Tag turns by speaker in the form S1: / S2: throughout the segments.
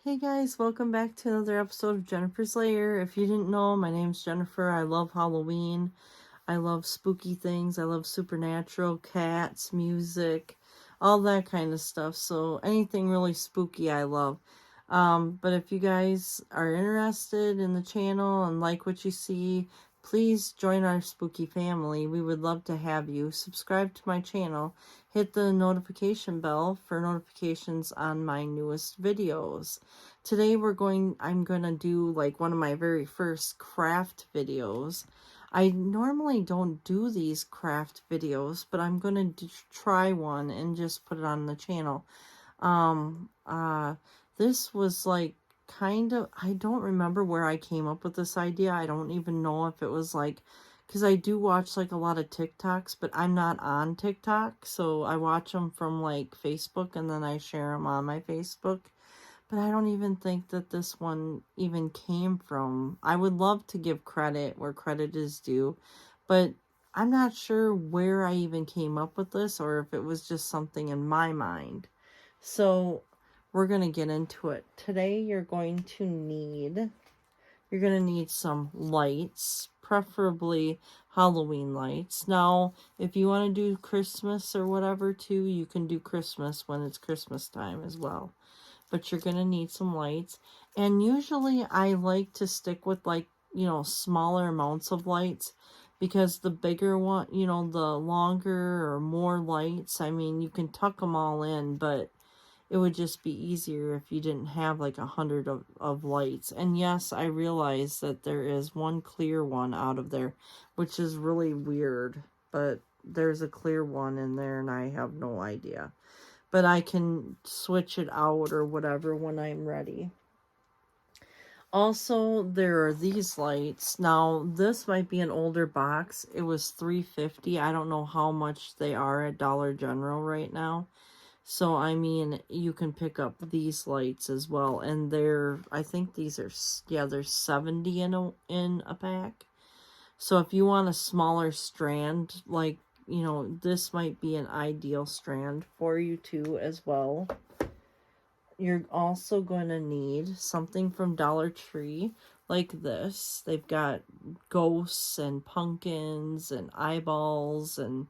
S1: Hey guys, welcome back to another episode of Jennifer's Lair. If you didn't know, my name's Jennifer. I love Halloween. I love spooky things. I love supernatural, cats, music, all that kind of stuff. So anything really spooky I love. But if you guys are interested in the channel and like what you see, please join our spooky family. We would love to have you. Subscribe to my channel. Hit the notification bell for notifications on my newest videos. Today I'm going to do like one of my very first craft videos. I normally don't do these craft videos, but I'm going to try one and just put it on the channel. Um, uh, this was like I don't remember where I came up with this idea. I don't even know if it was like, because I do watch like a lot of TikToks, but I'm not on TikTok. So I watch them from like Facebook and then I share them on my Facebook. But I don't even think that this one even came from. I would love to give credit where credit is due, but I'm not sure where I even came up with this or if it was just something in my mind. So we're going to get into it. Today you're going to need some lights, preferably Halloween lights. Now, if you want to do Christmas or whatever too, you can do Christmas when it's Christmas time as well. But you're going to need some lights. And usually I like to stick with like, smaller amounts of lights, because the bigger one, the longer or more lights, I mean, you can tuck them all in, but it would just be easier if you didn't have like 100 of lights. And yes, I realize that there is one clear one out of there, which is really weird, but there's a clear one in there and I have no idea. But I can switch it out or whatever when I'm ready. Also, there are these lights. Now, this might be an older box. It was $3.50. I don't know how much they are at Dollar General right now. So, I mean, you can pick up these lights as well. And I think these are, yeah, they're 70 in a pack. So, if you want a smaller strand, like, this might be an ideal strand for you too as well. You're also going to need something from Dollar Tree like this. They've got ghosts and pumpkins and eyeballs and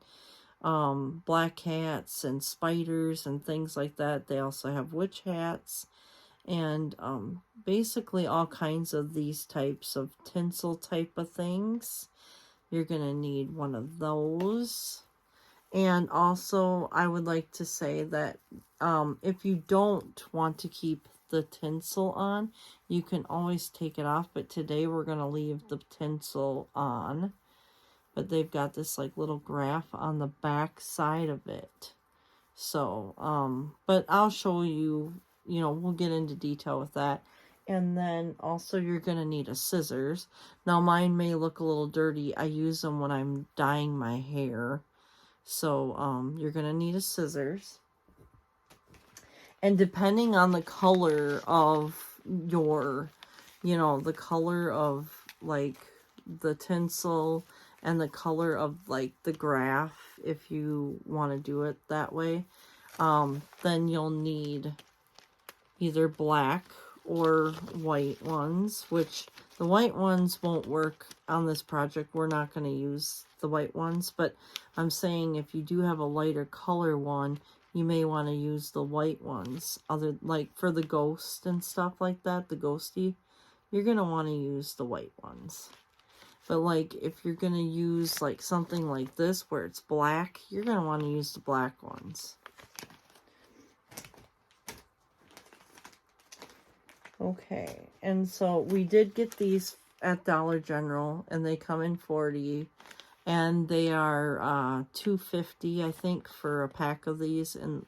S1: black cats and spiders and things like that. They also have witch hats and basically all kinds of these types of tinsel type of things. You're going to need one of those. And also, I would like to say that if you don't want to keep the tinsel on, you can always take it off. But today we're going to leave the tinsel on. But they've got this like little graph on the back side of it. So, but I'll show you, we'll get into detail with that. And then also you're going to need a scissors. Now mine may look a little dirty. I use them when I'm dyeing my hair. So, you're going to need a scissors. And depending on the color of the color of, like, the tinsel and the color of, like, the graph, if you want to do it that way, then you'll need either black or white ones, which the white ones won't work on this project. We're not going to use the white ones, but I'm saying if you do have a lighter color one, you may want to use the white ones. Like for the ghost and stuff like that, the ghosty, you're going to want to use the white ones. But like if you're going to use like something like this where it's black, you're going to want to use the black ones. Okay, and so we did get these at Dollar General, and they come in 40, and they are $2.50, I think, for a pack of these, and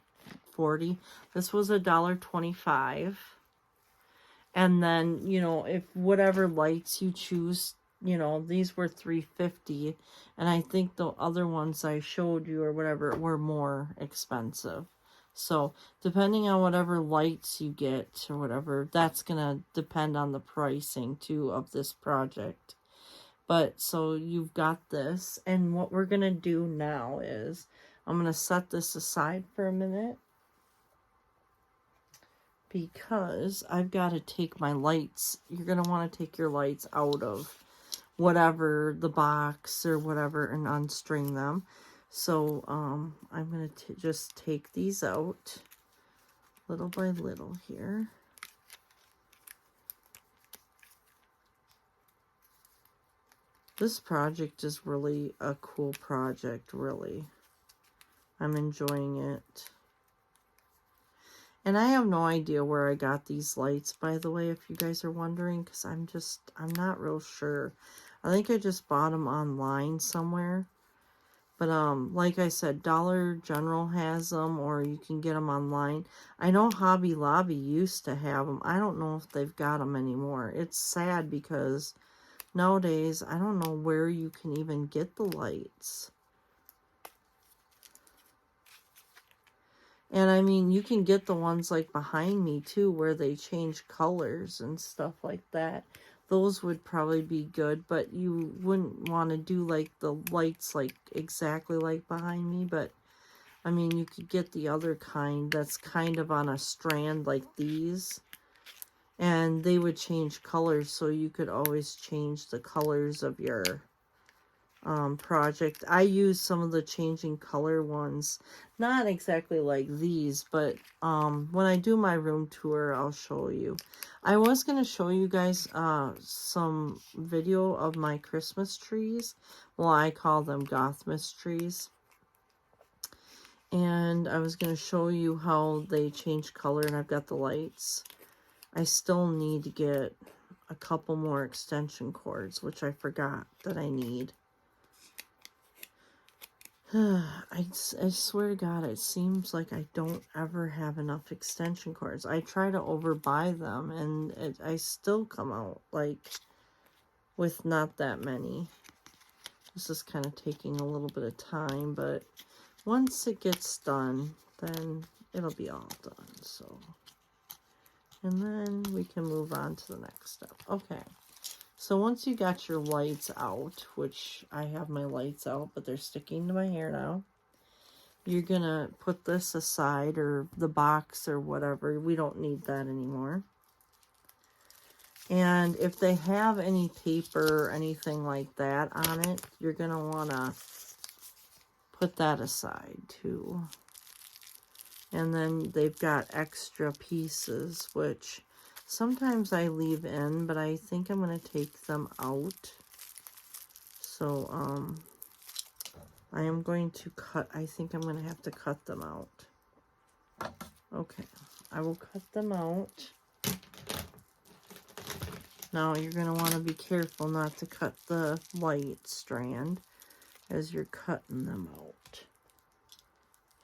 S1: 40. This was $1.25. And then, if whatever lights you choose, these were $3.50, and I think the other ones I showed you or whatever were more expensive. So, depending on whatever lights you get or whatever, that's going to depend on the pricing, too, of this project. But, so you've got this. And what we're going to do now is, I'm going to set this aside for a minute. because I've got to take my lights. You're going to want to take your lights out of whatever, the box or whatever, and unstring them. So I'm going to just take these out little by little here. This project is really a cool project, really. I'm enjoying it. And I have no idea where I got these lights, by the way, if you guys are wondering, because I'm not real sure. I think I just bought them online somewhere. But like I said, Dollar General has them, or you can get them online. I know Hobby Lobby used to have them. I don't know if they've got them anymore. It's sad because nowadays, I don't know where you can even get the lights. And I mean, you can get the ones like behind me too, where they change colors and stuff like that. Those would probably be good, but you wouldn't want to do like the lights like exactly like behind me. But I mean, you could get the other kind that's kind of on a strand like these. And they would change colors, so you could always change the colors of your project. I use some of the changing color ones, not exactly like these, but when I do my room tour, I'll show you. I was going to show you guys some video of my Christmas trees. Well, I call them Gothmas trees. And I was going to show you how they change color, and I've got the lights. I still need to get a couple more extension cords, which I forgot that I need. I swear to God, it seems like I don't ever have enough extension cords. I try to overbuy them, and I still come out, like, with not that many. This is kind of taking a little bit of time, but once it gets done, then it'll be all done, so. And then we can move on to the next step. Okay. So once you got your lights out, which I have my lights out, but they're sticking to my hair now, you're going to put this aside, or the box or whatever. We don't need that anymore. And if they have any paper or anything like that on it, you're going to want to put that aside too. And then they've got extra pieces, which sometimes I leave in, but I think I'm going to take them out. So, I am going to cut, I think I'm going to have to cut them out. Okay, I will cut them out. Now, you're going to want to be careful not to cut the light strand as you're cutting them out.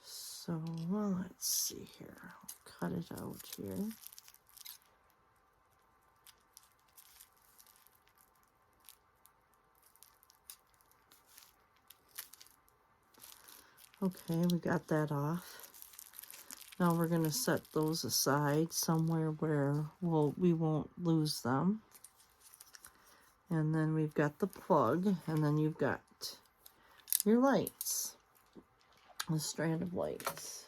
S1: So, well, let's see here. I'll cut it out here. Okay, we got that off. Now we're going to set those aside somewhere where we won't lose them. And then we've got the plug, and then you've got your lights, a strand of lights.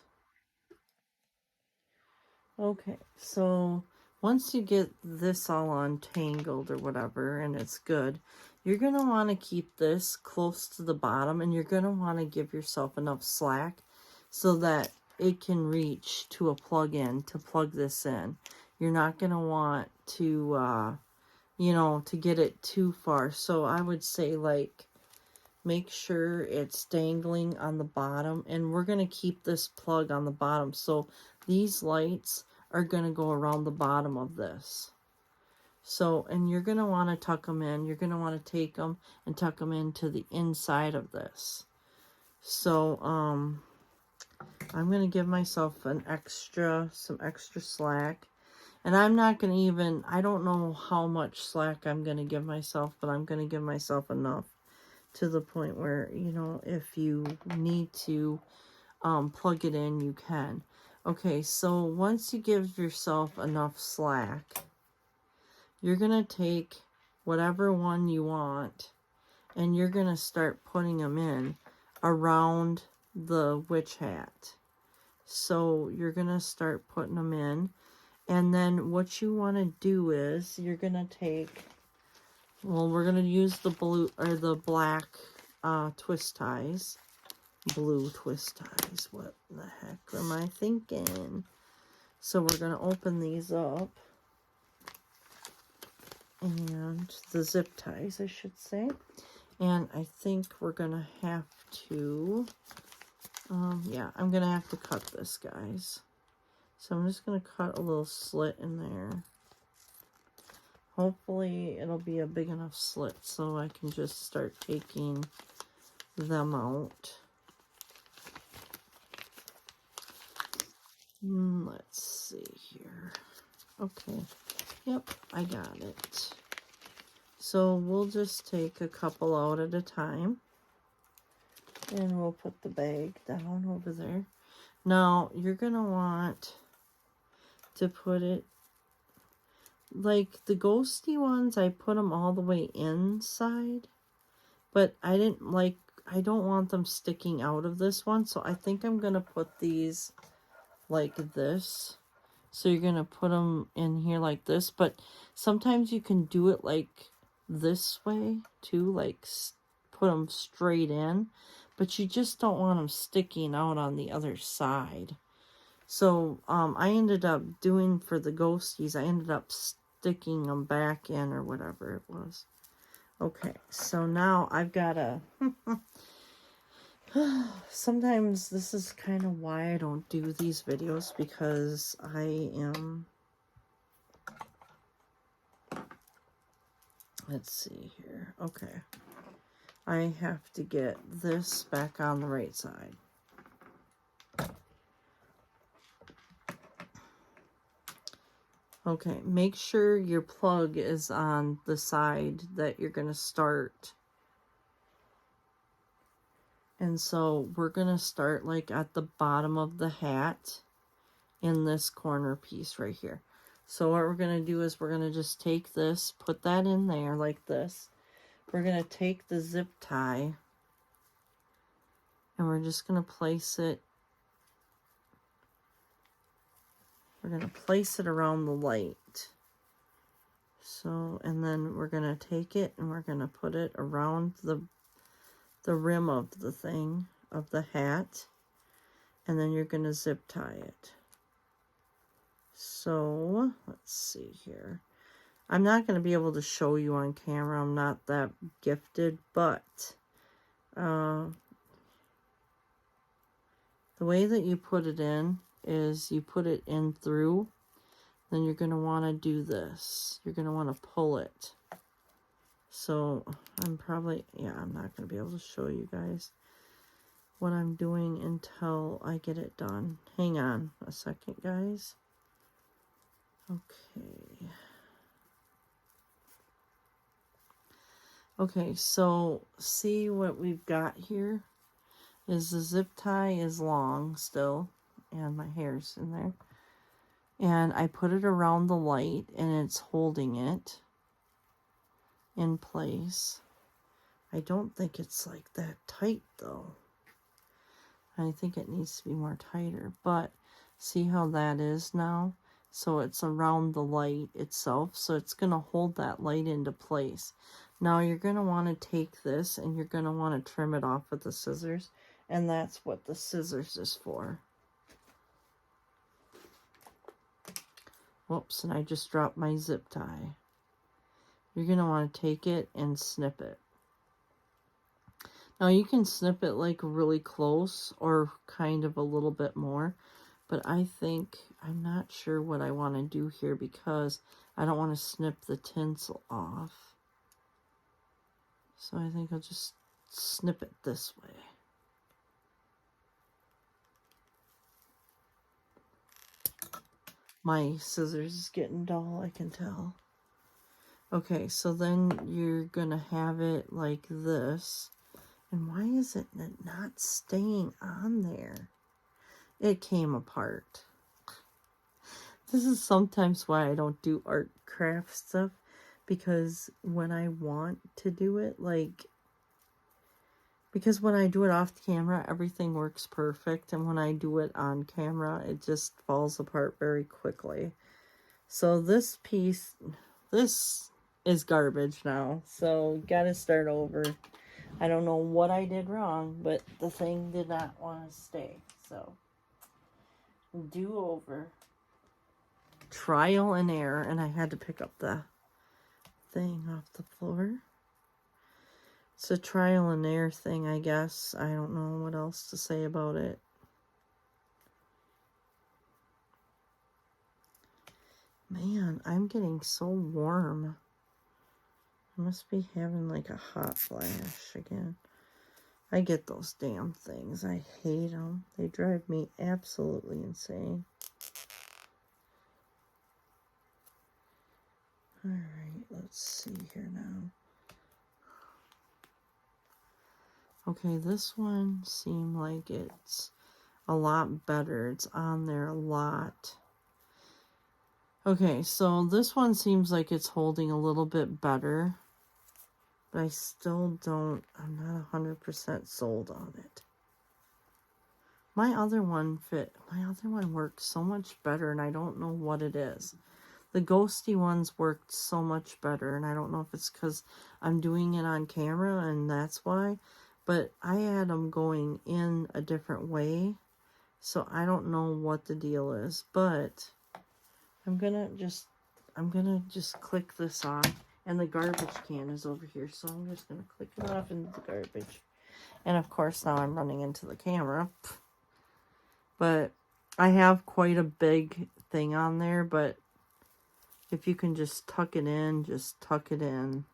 S1: Okay, so once you get this all untangled or whatever, and it's good, you're going to want to keep this close to the bottom, and you're going to want to give yourself enough slack so that it can reach to a plug-in to plug this in. You're not going to want to, you know, to get it too far. So I would say, like, make sure it's dangling on the bottom, and we're going to keep this plug on the bottom. So these lights are going to go around the bottom of this. So, and you're going to want to tuck them in. You're going to want to take them and tuck them into the inside of this. So, I'm going to give myself some extra slack. And I'm not going to even, I don't know how much slack I'm going to give myself, but I'm going to give myself enough to the point where, you know, if you need to plug it in, you can. Okay, so once you give yourself enough slack, you're going to take whatever one you want, and you're going to start putting them in around the witch hat. So you're going to start putting them in, And then what you want to do is you're going to take, well, we're going to use the blue or the black twist ties. Blue twist ties. What the heck am I thinking? So we're going to open these up. And the zip ties, I should say. And I think we're going to have to, yeah, I'm going to have to cut this, guys. So I'm just going to cut a little slit in there. Hopefully it'll be a big enough slit so I can just start taking them out. Let's see here. Okay. Yep, I got it. So we'll just take a couple out at a time. And we'll put the bag down over there. Now, you're going to want to put it, like the ghosty ones, I put them all the way inside. But I don't want them sticking out of this one. So I think I'm going to put these like this. So you're going to put them in here like this. But sometimes you can do it like this way too. Like put them straight in. But you just don't want them sticking out on the other side. So I ended up doing for the ghosties, I ended up sticking them back in or whatever it was. Okay, so now I've got a... Sometimes this is kind of why I don't do these videos, because I am... Let's see here. Okay. I have to get this back on the right side. Okay, make sure your plug is on the side that you're going to start. And so we're going to start like at the bottom of the hat in this corner piece right here. So what we're going to do is we're going to just take this, put that in there like this. We're going to take the zip tie and we're just going to place it. We're going to place it around the light. So, and then we're going to take it and we're going to put it around the rim of the thing, of the hat. And then you're going to zip tie it. So, let's see here. I'm not going to be able to show you on camera. I'm not that gifted, but the way that you put it in is you put it in through. Then you're going to want to do this. You're going to want to pull it. So I'm not going to be able to show you guys what I'm doing until I get it done. Hang on a second, guys. Okay. Okay, so see what we've got here is the zip tie is long still, and my hair's in there. And I put it around the light, and it's holding it in place. I don't think it's like that tight, though. I think it needs to be more tighter, but see how that is now? So it's around the light itself, so it's going to hold that light into place. Now you're going to want to take this and you're going to want to trim it off with the scissors, and that's what the scissors is for. Whoops, and I just dropped my zip tie. You're going to want to take it and snip it. Now you can snip it like really close or kind of a little bit more, but I'm not sure what I want to do here because I don't want to snip the tinsel off. So I think I'll just snip it this way. My scissors is getting dull, I can tell. Okay, so then you're going to have it like this. And why is it not staying on there? It came apart. This is sometimes why I don't do art craft stuff. Because when I want to do it, because when I do it off camera, everything works perfect. And when I do it on camera, it just falls apart very quickly. So this piece, this is garbage now. So gotta start over. I don't know what I did wrong, but the thing did not want to stay. So do over. Trial and error. And I had to pick up the thing off the floor. It's a trial and error thing, I guess. I don't know what else to say about it. Man, I'm getting so warm. I must be having like a hot flash again. I get those damn things. I hate them. They drive me absolutely insane. Alright, let's see here now. Okay, this one seemed like it's a lot better. It's on there a lot. Okay, so this one seems like it's holding a little bit better. But I still don't, I'm not 100% sold on it. My other one worked so much better, and I don't know what it is. The ghosty ones worked so much better, and I don't know if it's because I'm doing it on camera, and that's why. But I had them going in a different way, so I don't know what the deal is. But I'm gonna just click this off, and the garbage can is over here, so I'm just gonna click it off into the garbage. And of course, now I'm running into the camera. But I have quite a big thing on there, but if you can just tuck it in, just tuck it in.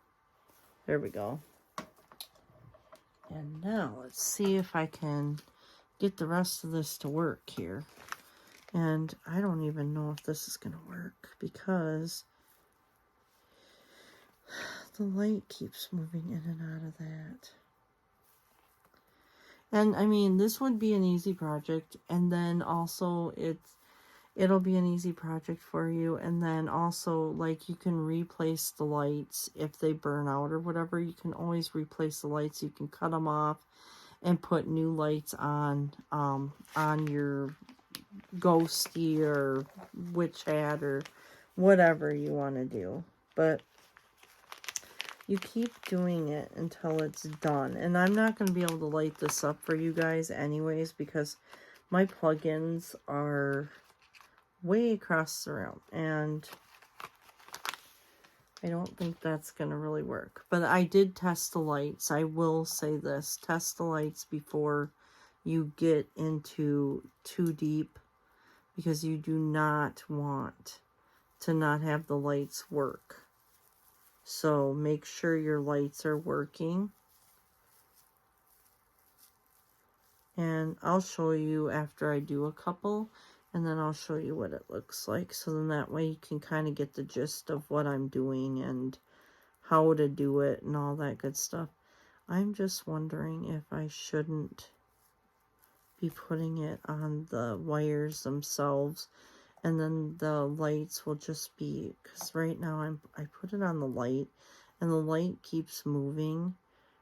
S1: There we go. And now let's see if I can get the rest of this to work here. And I don't even know if this is going to work because the light keeps moving in and out of that. And I mean, this would be an easy project, and then also it'll be an easy project for you. And then also, like, you can replace the lights if they burn out or whatever. You can always replace the lights. You can cut them off and put new lights on your ghosty or witch hat or whatever you want to do. But you keep doing it until it's done. And I'm not going to be able to light this up for you guys anyways, because my plugins are way across the room, and I don't think that's going to really work. But I did test the lights. I will say this. Test the lights before you get into too deep, because you do not want to not have the lights work. So make sure your lights are working. And I'll show you after I do a couple, and then I'll show you what it looks like. So then that way you can kind of get the gist of what I'm doing and how to do it and all that good stuff. I'm just wondering if I shouldn't be putting it on the wires themselves, and then the lights will just be, because right now I put it on the light and the light keeps moving.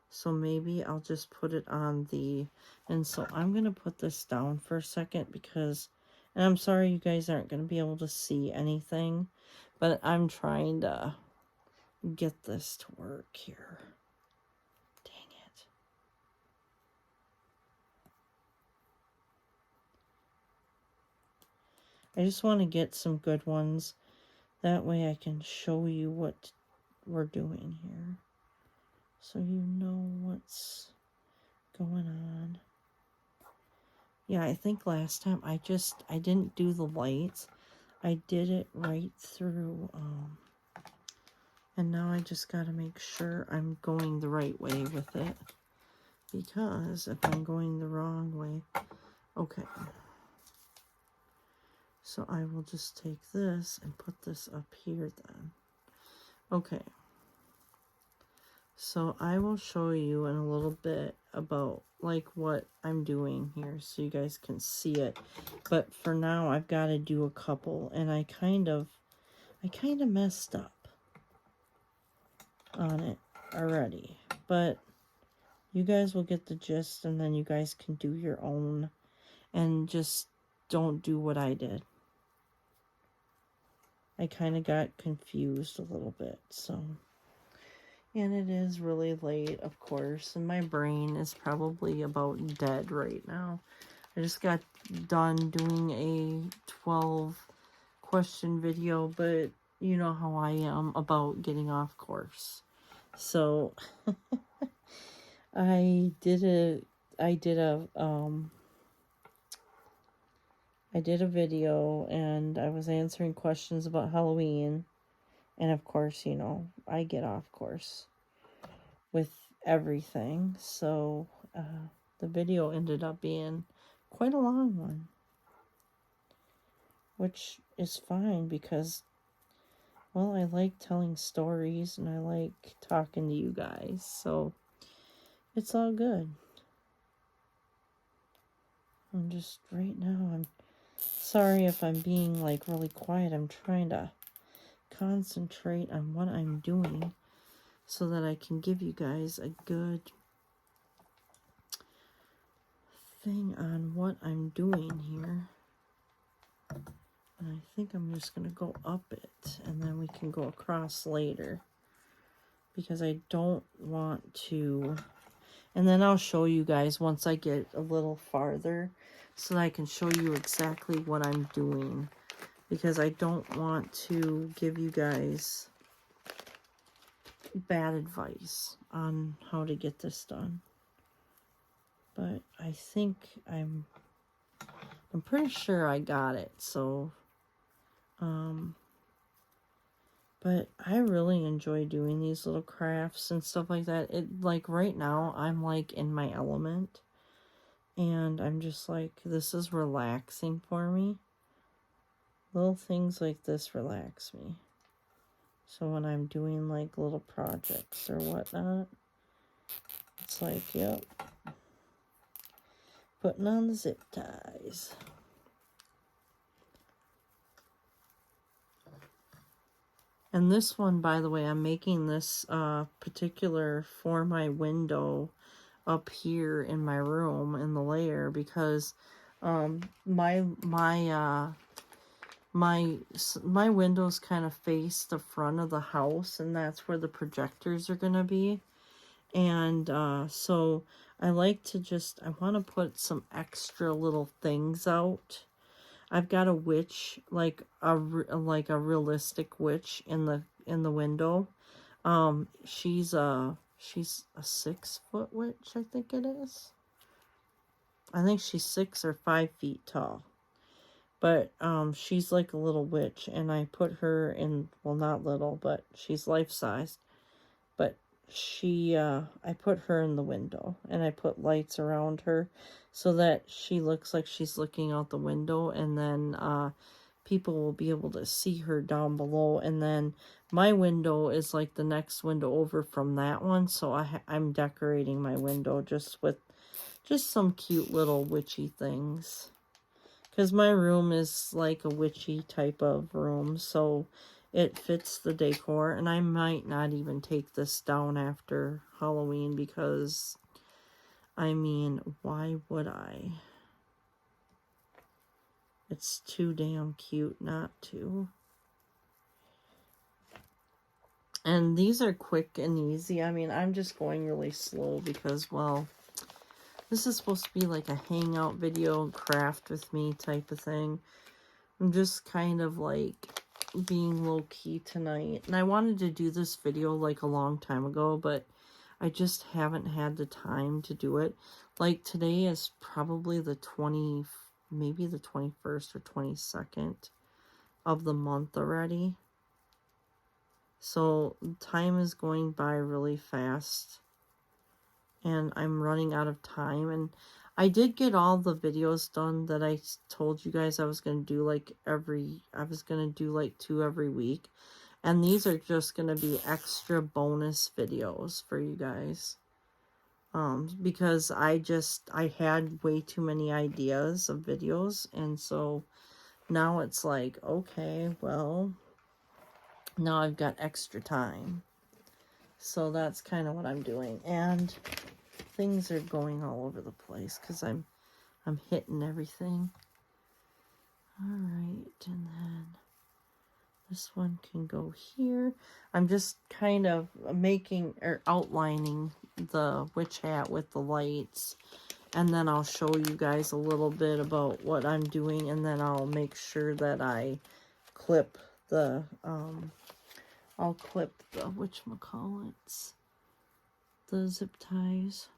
S1: So maybe I'll just put it on the, and so I'm going to put this down for a second because, and I'm sorry you guys aren't going to be able to see anything, but I'm trying to get this to work here. Dang it. I just want to get some good ones. That way I can show you what we're doing here, so you know what's going on. Yeah, I think last time I didn't do the lights. I did it right through, and now I just got to make sure I'm going the right way with it, because if I'm going the wrong way, okay. So I will just take this and put this up here then. Okay. So I will show you in a little bit about like what I'm doing here so you guys can see it. But for now I've got to do a couple, and I kind of messed up on it already. But you guys will get the gist, and then you guys can do your own and just don't do what I did. I kind of got confused a little bit, so. And it is really late, of course, and my brain is probably about dead right now. I just got done doing a 12 question video, but you know how I am about getting off course. So I did a video, and I was answering questions about Halloween, and of course, you know, I get off course with everything, so the video ended up being quite a long one, which is fine because, well, I like telling stories and I like talking to you guys, so it's all good. I'm just, right now, I'm sorry if I'm being like really quiet. I'm trying to concentrate on what I'm doing so that I can give you guys a good thing on what I'm doing here. And I think I'm just going to go up it, and then we can go across later, because I don't want to, and then I'll show you guys once I get a little farther so that I can show you exactly what I'm doing, because I don't want to give you guys bad advice on how to get this done. But I think I'm pretty sure I got it, so but I really enjoy doing these little crafts and stuff like that. It, like, right now I'm like in my element, and I'm just like, this is relaxing for me. Little things like this relax me. So when I'm doing like little projects or whatnot, it's like, yep, putting on the zip ties. And this one, by the way, I'm making this particular for my window up here in my room in the layer, because my windows kind of face the front of the house, and that's where the projectors are gonna be. And so I like to I want to put some extra little things out. I've got a witch, like a realistic witch in the window. She's a 6-foot witch, I think it is. I think she's 6 or 5 feet tall. But she's like a little witch, and I put her in, well, not little, but she's life-sized. But I put her in the window, and I put lights around her so that she looks like she's looking out the window, and then people will be able to see her down below. And then my window is like the next window over from that one, so I'm decorating my window just with some cute little witchy things, because my room is like a witchy type of room, so it fits the decor. And I might not even take this down after Halloween, because, I mean, why would I? It's too damn cute not to. And these are quick and easy. I mean, I'm just going really slow because, well, this is supposed to be like a hangout video, craft with me type of thing. I'm just kind of like being low-key tonight. And I wanted to do this video like a long time ago, but I just haven't had the time to do it. Like, today is probably maybe the 21st or 22nd of the month already. So time is going by really fast, and I'm running out of time. And I did get all the videos done that I told you guys I was going to do, like I was going to do like 2 every week. And these are just going to be extra bonus videos for you guys. Because I had way too many ideas of videos. And so now it's like, okay, well, now I've got extra time. So that's kind of what I'm doing. And things are going all over the place because I'm hitting everything. All right, and then This one can go here. I'm just kind of making or outlining the witch hat with the lights. And then I'll show you guys a little bit about what I'm doing. And then I'll make sure that I clip the, whatchamacallits, the zip ties.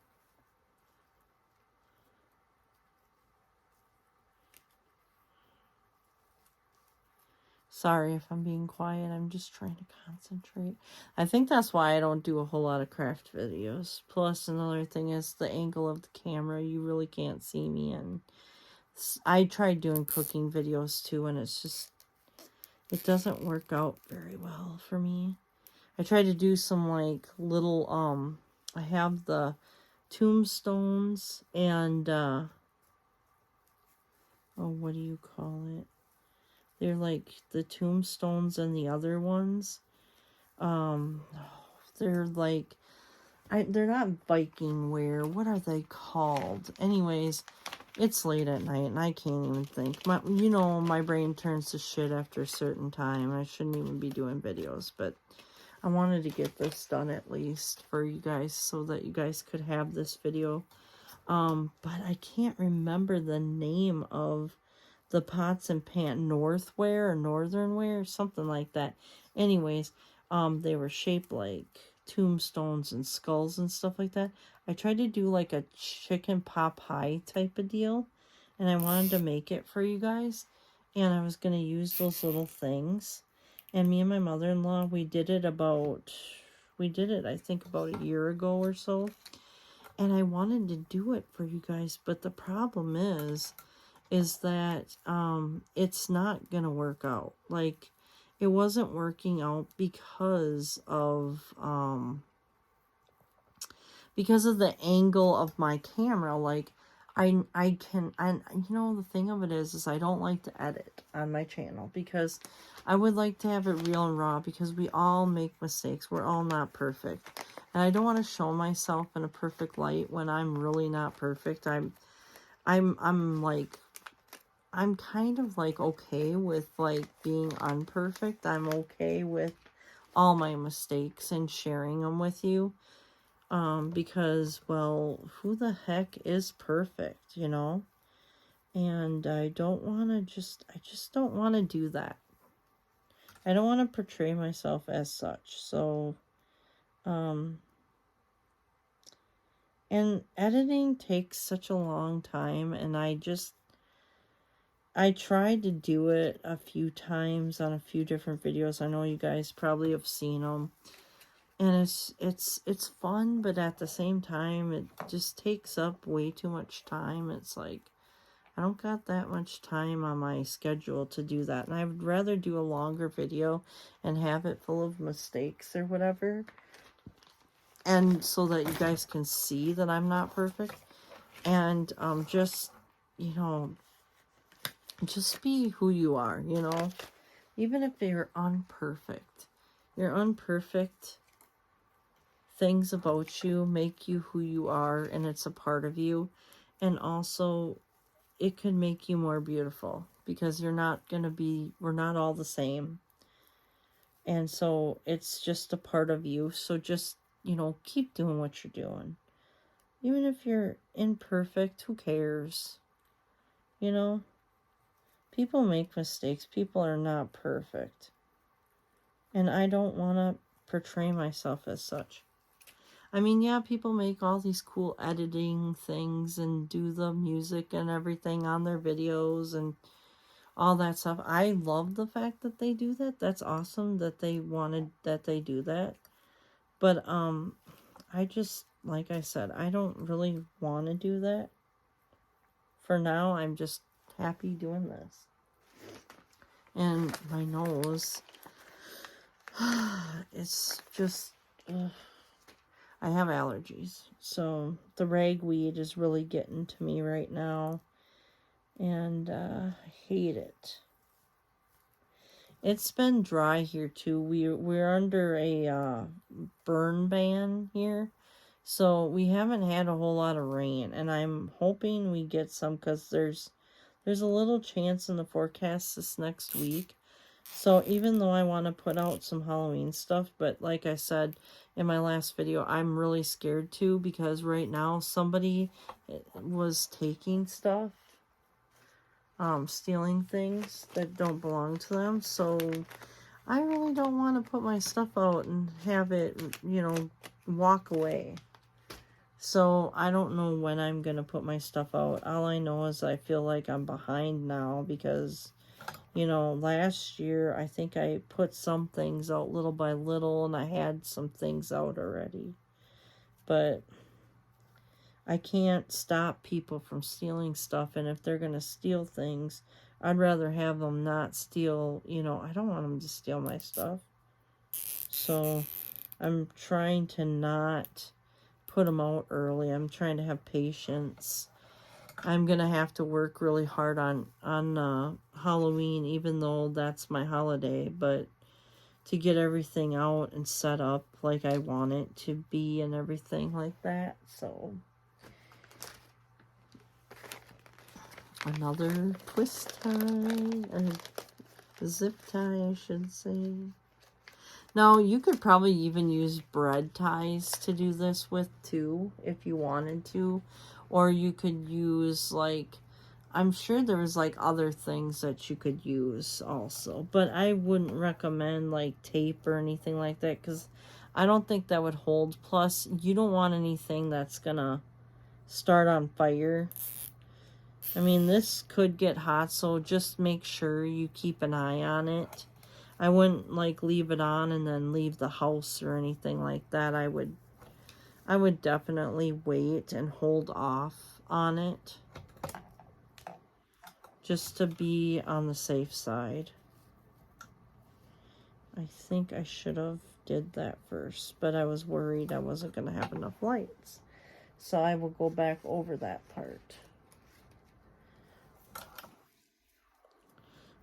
S1: Sorry if I'm being quiet. I'm just trying to concentrate. I think that's why I don't do a whole lot of craft videos. Plus, another thing is the angle of the camera. You really can't see me. And I tried doing cooking videos too, and it's just, it doesn't work out very well for me. I tried to do some like little, I have the tombstones and, oh, what do you call it? They're like the tombstones and the other ones. They're like, they're not Viking wear. What are they called? Anyways, it's late at night and I can't even think. My brain turns to shit after a certain time. I shouldn't even be doing videos, but I wanted to get this done at least for you guys so that you guys could have this video. But I can't remember the name of the pots and pan, Northware or Northern Wear, something like that. Anyways, they were shaped like tombstones and skulls and stuff like that. I tried to do like a chicken pot pie type of deal, and I wanted to make it for you guys, and I was going to use those little things. And me and my mother-in-law, we did it I think about a year ago or so. And I wanted to do it for you guys, but the problem is that it's not gonna work out. Like, it wasn't working out because of the angle of my camera. Like, the thing of it is I don't like to edit on my channel because I would like to have it real and raw, because we all make mistakes. We're all not perfect. And I don't want to show myself in a perfect light when I'm really not perfect. I'm kind of like okay with like being unperfect. I'm okay with all my mistakes and sharing them with you. Because, well, who the heck is perfect, you know? And I just don't want to do that. I don't want to portray myself as such. So, and editing takes such a long time, and I tried to do it a few times on a few different videos. I know you guys probably have seen them. And it's fun, but at the same time, it just takes up way too much time. It's like, I don't got that much time on my schedule to do that. And I would rather do a longer video and have it full of mistakes or whatever. And so that you guys can see that I'm not perfect. And just be who you are, Even if you're unperfect. You're unperfect. Things about you make you who you are, and it's a part of you. And also, it could make you more beautiful, because we're not all the same. And so it's just a part of you. So just, keep doing what you're doing. Even if you're imperfect, who cares? People make mistakes. People are not perfect. And I don't want to portray myself as such. I mean, yeah, people make all these cool editing things and do the music and everything on their videos and all that stuff. I love the fact that they do that. That's awesome that they do that. But, I just, like I said, I don't really want to do that. For now, I'm just happy doing this. And my nose, it's just, I have allergies, so the ragweed is really getting to me right now, and I hate it. It's been dry here too. We're under a burn ban here, so we haven't had a whole lot of rain, and I'm hoping we get some, because there's a little chance in the forecast this next week So even though I want to put out some Halloween stuff, but like I said in my last video, I'm really scared too, because right now somebody was taking stuff, stealing things that don't belong to them. So I really don't want to put my stuff out and have it, you know, walk away. So I don't know when I'm going to put my stuff out. All I know is I feel like I'm behind now because, you know, last year I think I put some things out little by little and I had some things out already. But I can't stop people from stealing stuff, and if they're going to steal things, I'd rather have them not steal, you know, I don't want them to steal my stuff. So I'm trying to not put them out early. I'm trying to have patience. I'm going to have to work really hard on Halloween, even though that's my holiday, but to get everything out and set up like I want it to be and everything like that. So another twist tie, or zip tie, I should say. Now, you could probably even use bread ties to do this with too, if you wanted to. Or you could use, like, I'm sure there was, like, other things that you could use also. But I wouldn't recommend, like, tape or anything like that, because I don't think that would hold. Plus, you don't want anything that's gonna start on fire. I mean, this could get hot, so just make sure you keep an eye on it. I wouldn't, like, leave it on and then leave the house or anything like that. I would definitely wait and hold off on it, just to be on the safe side. I think I should have did that first, but I was worried I wasn't going to have enough lights. So I will go back over that part,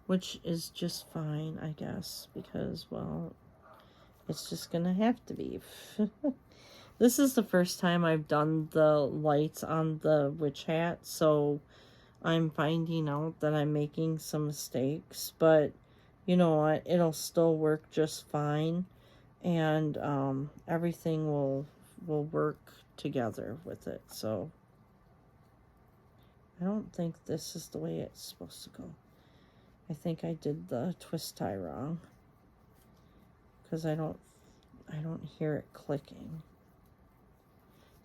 S1: which is just fine, I guess, because, well, it's just going to have to be. This is the first time I've done the lights on the witch hat, so I'm finding out that I'm making some mistakes, but you know what, it'll still work just fine, and everything will work together with it. So I don't think this is the way it's supposed to go. I think I did the twist tie wrong, because I don't hear it clicking.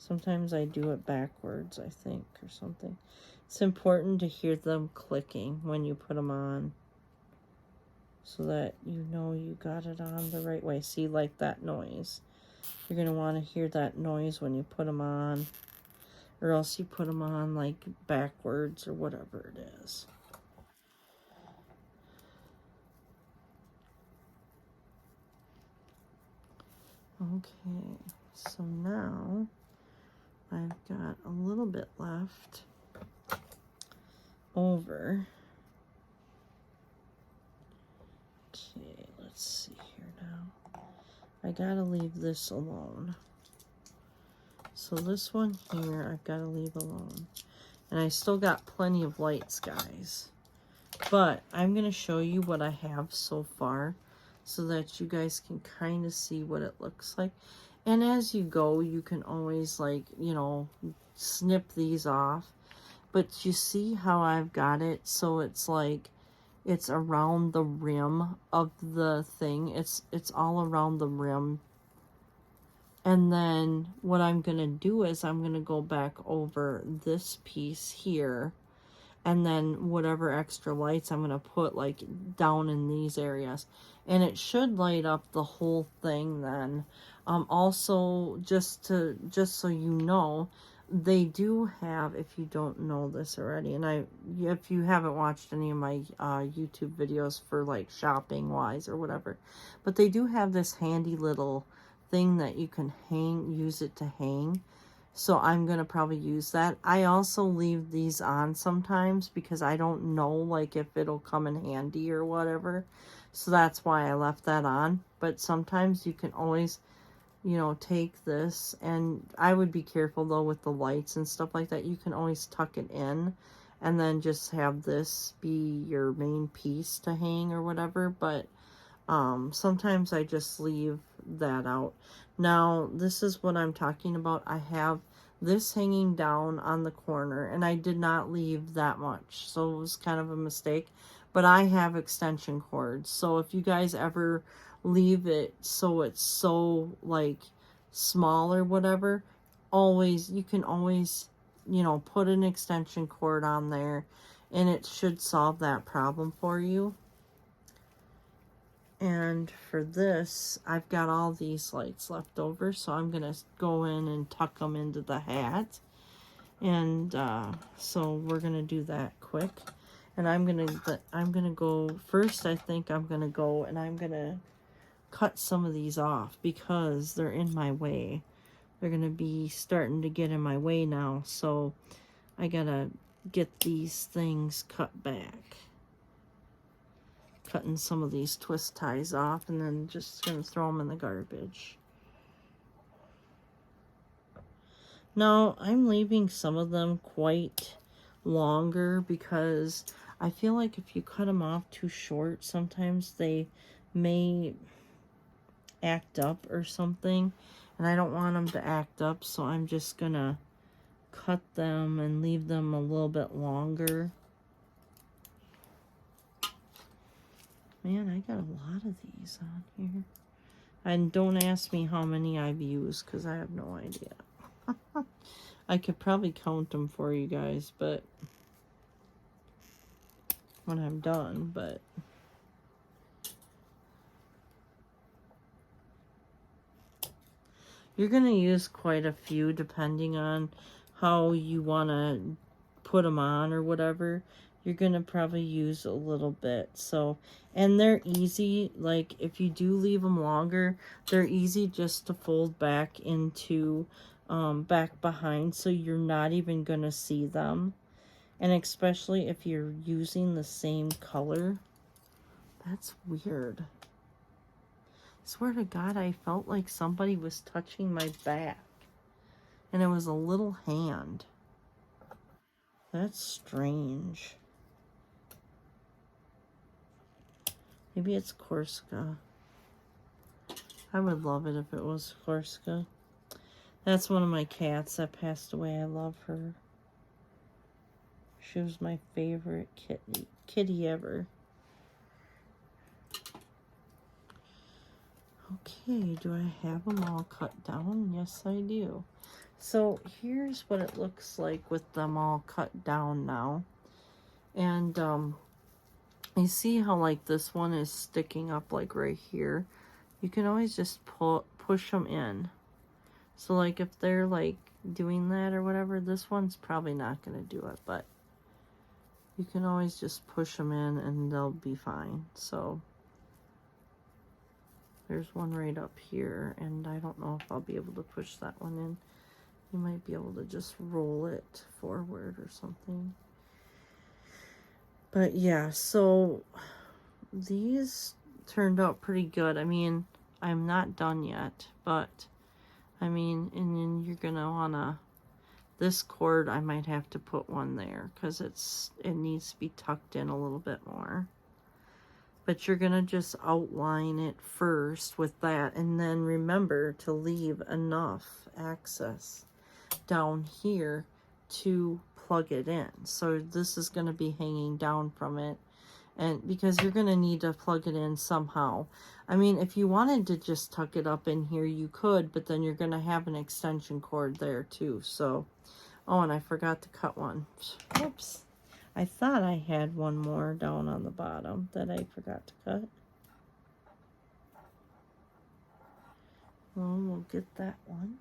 S1: Sometimes I do it backwards, I think, or something. It's important to hear them clicking when you put them on, so that you know you got it on the right way. See, like that noise. You're going to want to hear that noise when you put them on, or else you put them on, like, backwards or whatever it is. Okay, so now I've got a little bit left over. Okay, let's see here now. I gotta leave this alone. So this one here, I've gotta leave alone. And I still got plenty of lights, guys. But I'm gonna show you what I have so far, so that you guys can kind of see what it looks like. And as you go, you can always, like, you know, snip these off. But you see how I've got it, so it's like, it's around the rim of the thing. It's all around the rim. And then what I'm going to do is I'm going to go back over this piece here. And then whatever extra lights I'm going to put, like, down in these areas. And it should light up the whole thing then. Also, just so you know, they do have, if you don't know this already, and if you haven't watched any of my YouTube videos for, like, shopping wise or whatever, but they do have this handy little thing that you can use it to hang. So I'm going to probably use that. I also leave these on sometimes because I don't know, like, if it'll come in handy or whatever. So that's why I left that on. But sometimes you can always, you know, take this, and I would be careful though with the lights and stuff like that. You can always tuck it in and then just have this be your main piece to hang or whatever. But sometimes I just leave that out. Now, this is what I'm talking about. I have this hanging down on the corner, and I did not leave that much, so it was kind of a mistake. But I have extension cords, so if you guys ever leave it so it's so like small or whatever, you can always, you know, put an extension cord on there, and it should solve that problem for you. And for this, I've got all these lights left over, so I'm going to go in and tuck them into the hat. And so we're going to do that quick. And I'm going to go, first I think I'm going to go and I'm going to cut some of these off because they're in my way. They're going to be starting to get in my way now, so I got to get these things cut back. Cutting some of these twist ties off and then just going to throw them in the garbage. Now, I'm leaving some of them quite longer because I feel like if you cut them off too short, sometimes they may act up or something, and I don't want them to act up, so I'm just going to cut them and leave them a little bit longer. Man, I got a lot of these on here. And don't ask me how many I've used, because I have no idea. I could probably count them for you guys, but when I'm done, but you're going to use quite a few depending on how you want to put them on or whatever. You're going to probably use a little bit. So, and they're easy, like if you do leave them longer, they're easy just to fold back into, back behind, so you're not even going to see them. And especially if you're using the same color. That's weird. Swear to God, I felt like somebody was touching my back. And it was a little hand. That's strange. Maybe it's Corsica. I would love it if it was Corsica. That's one of my cats that passed away. I love her. She was my favorite kitty ever. Okay, do I have them all cut down? Yes, I do. So here's what it looks like with them all cut down now. And you see how like this one is sticking up like right here? You can always just push them in. So like if they're like doing that or whatever, this one's probably not going to do it, but you can always just push them in and they'll be fine. So there's one right up here, and I don't know if I'll be able to push that one in. You might be able to just roll it forward or something. But yeah, so these turned out pretty good. I mean, I'm not done yet, but I mean, and then you're gonna wanna, this cord I might have to put one there because it needs to be tucked in a little bit more. But you're gonna just outline it first with that, and then remember to leave enough access down here to plug it in. So this is going to be hanging down from it, and because you're going to need to plug it in somehow. I mean, if you wanted to just tuck it up in here, you could, but then you're going to have an extension cord there too. So, oh, and I forgot to cut one. Oops. I thought I had one more down on the bottom that I forgot to cut. Well, we'll get that one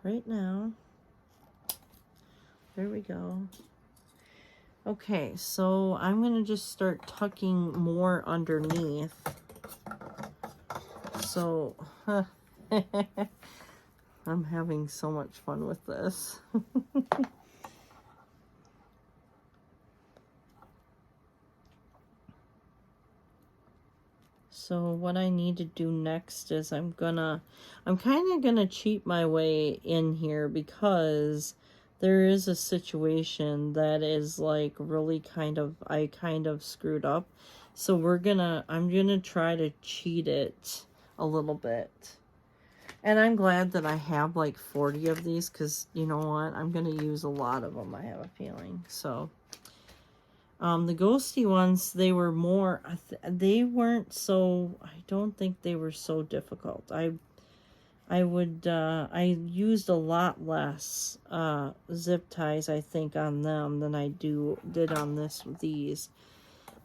S1: right now. There we go. Okay, so I'm going to just start tucking more underneath. So, I'm having so much fun with this. So what I need to do next is I'm kind of gonna cheat my way in here because there is a situation that is like really I kind of screwed up. So I'm gonna try to cheat it a little bit. And I'm glad that I have like 40 of these, because you know what? I'm gonna use a lot of them, I have a feeling. So, the ghosty ones, they were more, they weren't so, I don't think they were so difficult. I used a lot less zip ties, I think, on them than I did on these.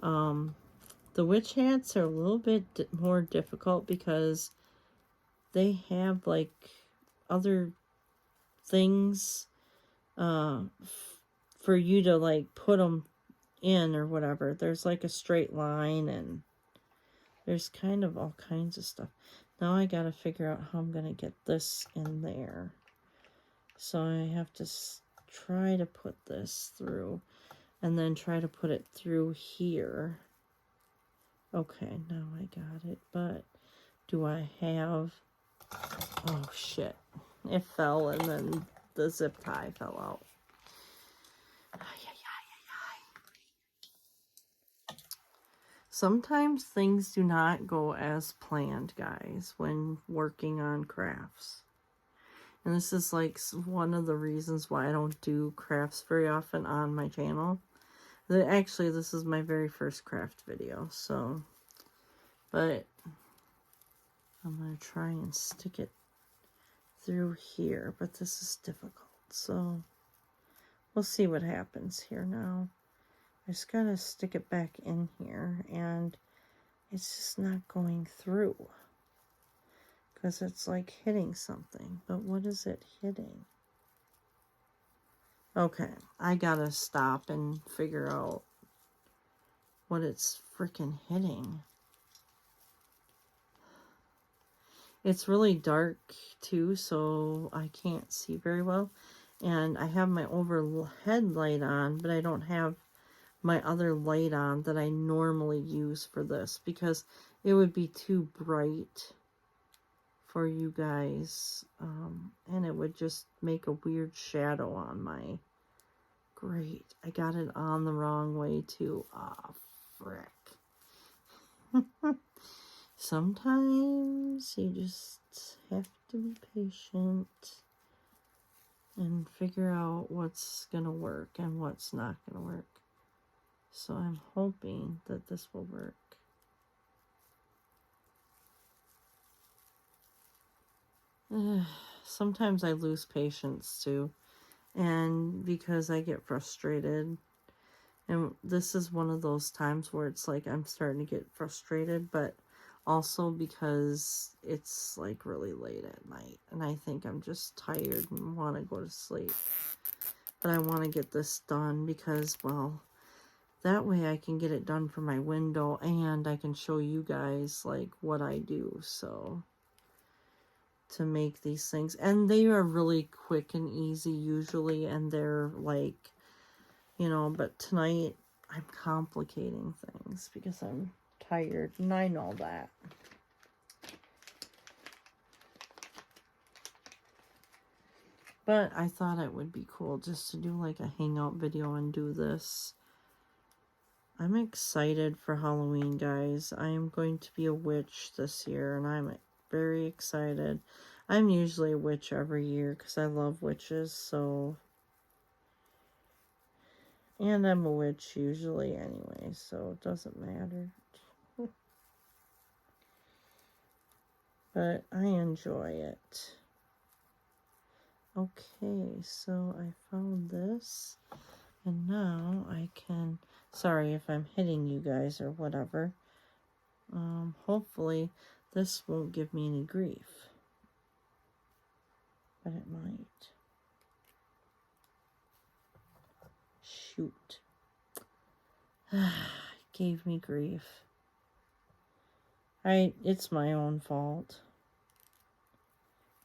S1: The witch hats are a little bit more difficult because they have like other things for you to like put them in or whatever. There's like a straight line, and there's kind of all kinds of stuff. Now I gotta figure out how I'm gonna get this in there. So I have to try to put this through, and then try to put it through here. Okay, now I got it, but do I have... Oh shit, it fell, and then the zip tie fell out. Sometimes things do not go as planned, guys, when working on crafts. And this is like one of the reasons why I don't do crafts very often on my channel. Actually, this is my very first craft video, so... But I'm going to try and stick it through here, but this is difficult, so we'll see what happens here now. I just got to stick it back in here, and it's just not going through because it's like hitting something. But what is it hitting? Okay, I gotta stop and figure out what it's freaking hitting. It's really dark too, so I can't see very well. And I have my overhead light on, but I don't have my other light on that I normally use for this, because it would be too bright for you guys, and it would just make a weird shadow on my... Great, I got it on the wrong way too. Ah, frick. Sometimes you just have to be patient and figure out what's gonna work and what's not gonna work. So I'm hoping that this will work. Sometimes I lose patience too, and because I get frustrated, and this is one of those times where it's like I'm starting to get frustrated, but also because it's like really late at night and I think I'm just tired and want to go to sleep. But I want to get this done because, well, that way I can get it done for my window, and I can show you guys like what I do, so, to make these things. And they are really quick and easy usually, and they're like, you know, but tonight I'm complicating things because I'm tired, and I know that. But I thought it would be cool just to do like a hangout video and do this. I'm excited for Halloween, guys. I am going to be a witch this year, and I'm very excited. I'm usually a witch every year because I love witches, so... And I'm a witch usually anyway, so it doesn't matter. But I enjoy it. Okay, so I found this, and now I can... Sorry if I'm hitting you guys or whatever. Hopefully this won't give me any grief. But it might. Shoot. It gave me grief. It's my own fault.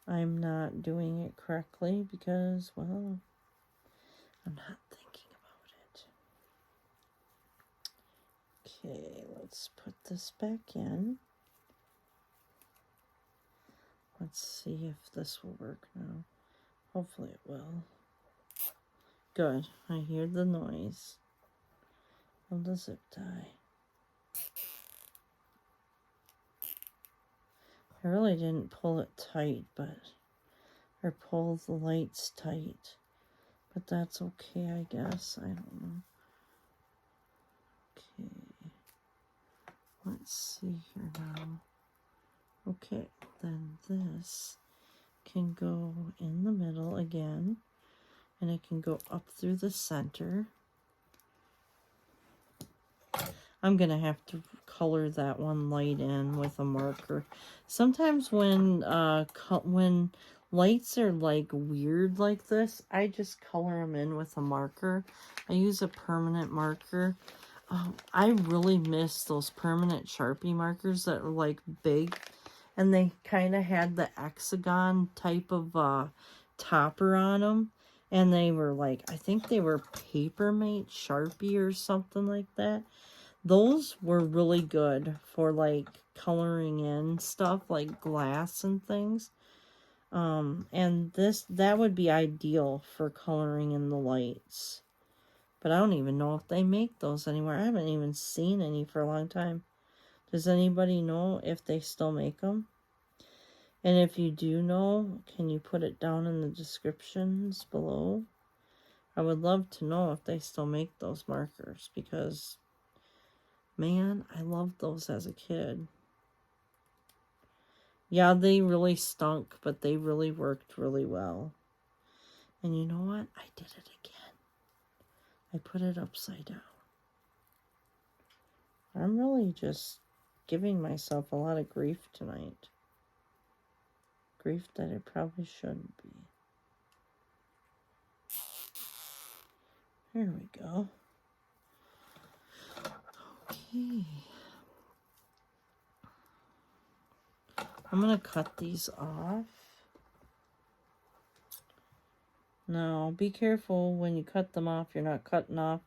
S1: I'm not doing it correctly because, well, I'm not thinking about it. Okay, let's put this back in. Let's see if this will work now. Hopefully it will. Good. I hear the noise of the zip tie. I really didn't pull it tight, or pull the lights tight. But that's okay, I guess. I don't know. Okay. Let's see here now. Okay, then this can go in the middle again. And it can go up through the center. I'm going to have to color that one light in with a marker. Sometimes when lights are like weird like this, I just color them in with a marker. I use a permanent marker. I really miss those permanent Sharpie markers that were like big. And they kind of had the hexagon type of topper on them. And they were like, I think they were Papermate Sharpie or something like that. Those were really good for like coloring in stuff like glass and things. And that would be ideal for coloring in the lights. But I don't even know if they make those anymore. I haven't even seen any for a long time. Does anybody know if they still make them? And if you do know, can you put it down in the descriptions below? I would love to know if they still make those markers because, man, I loved those as a kid. Yeah, they really stunk, but they really worked really well. And you know what? I did it again. I put it upside down. I'm really just giving myself a lot of grief tonight. Grief that it probably shouldn't be. There we go. Okay. I'm going to cut these off. Now, be careful when you cut them off. You're not cutting off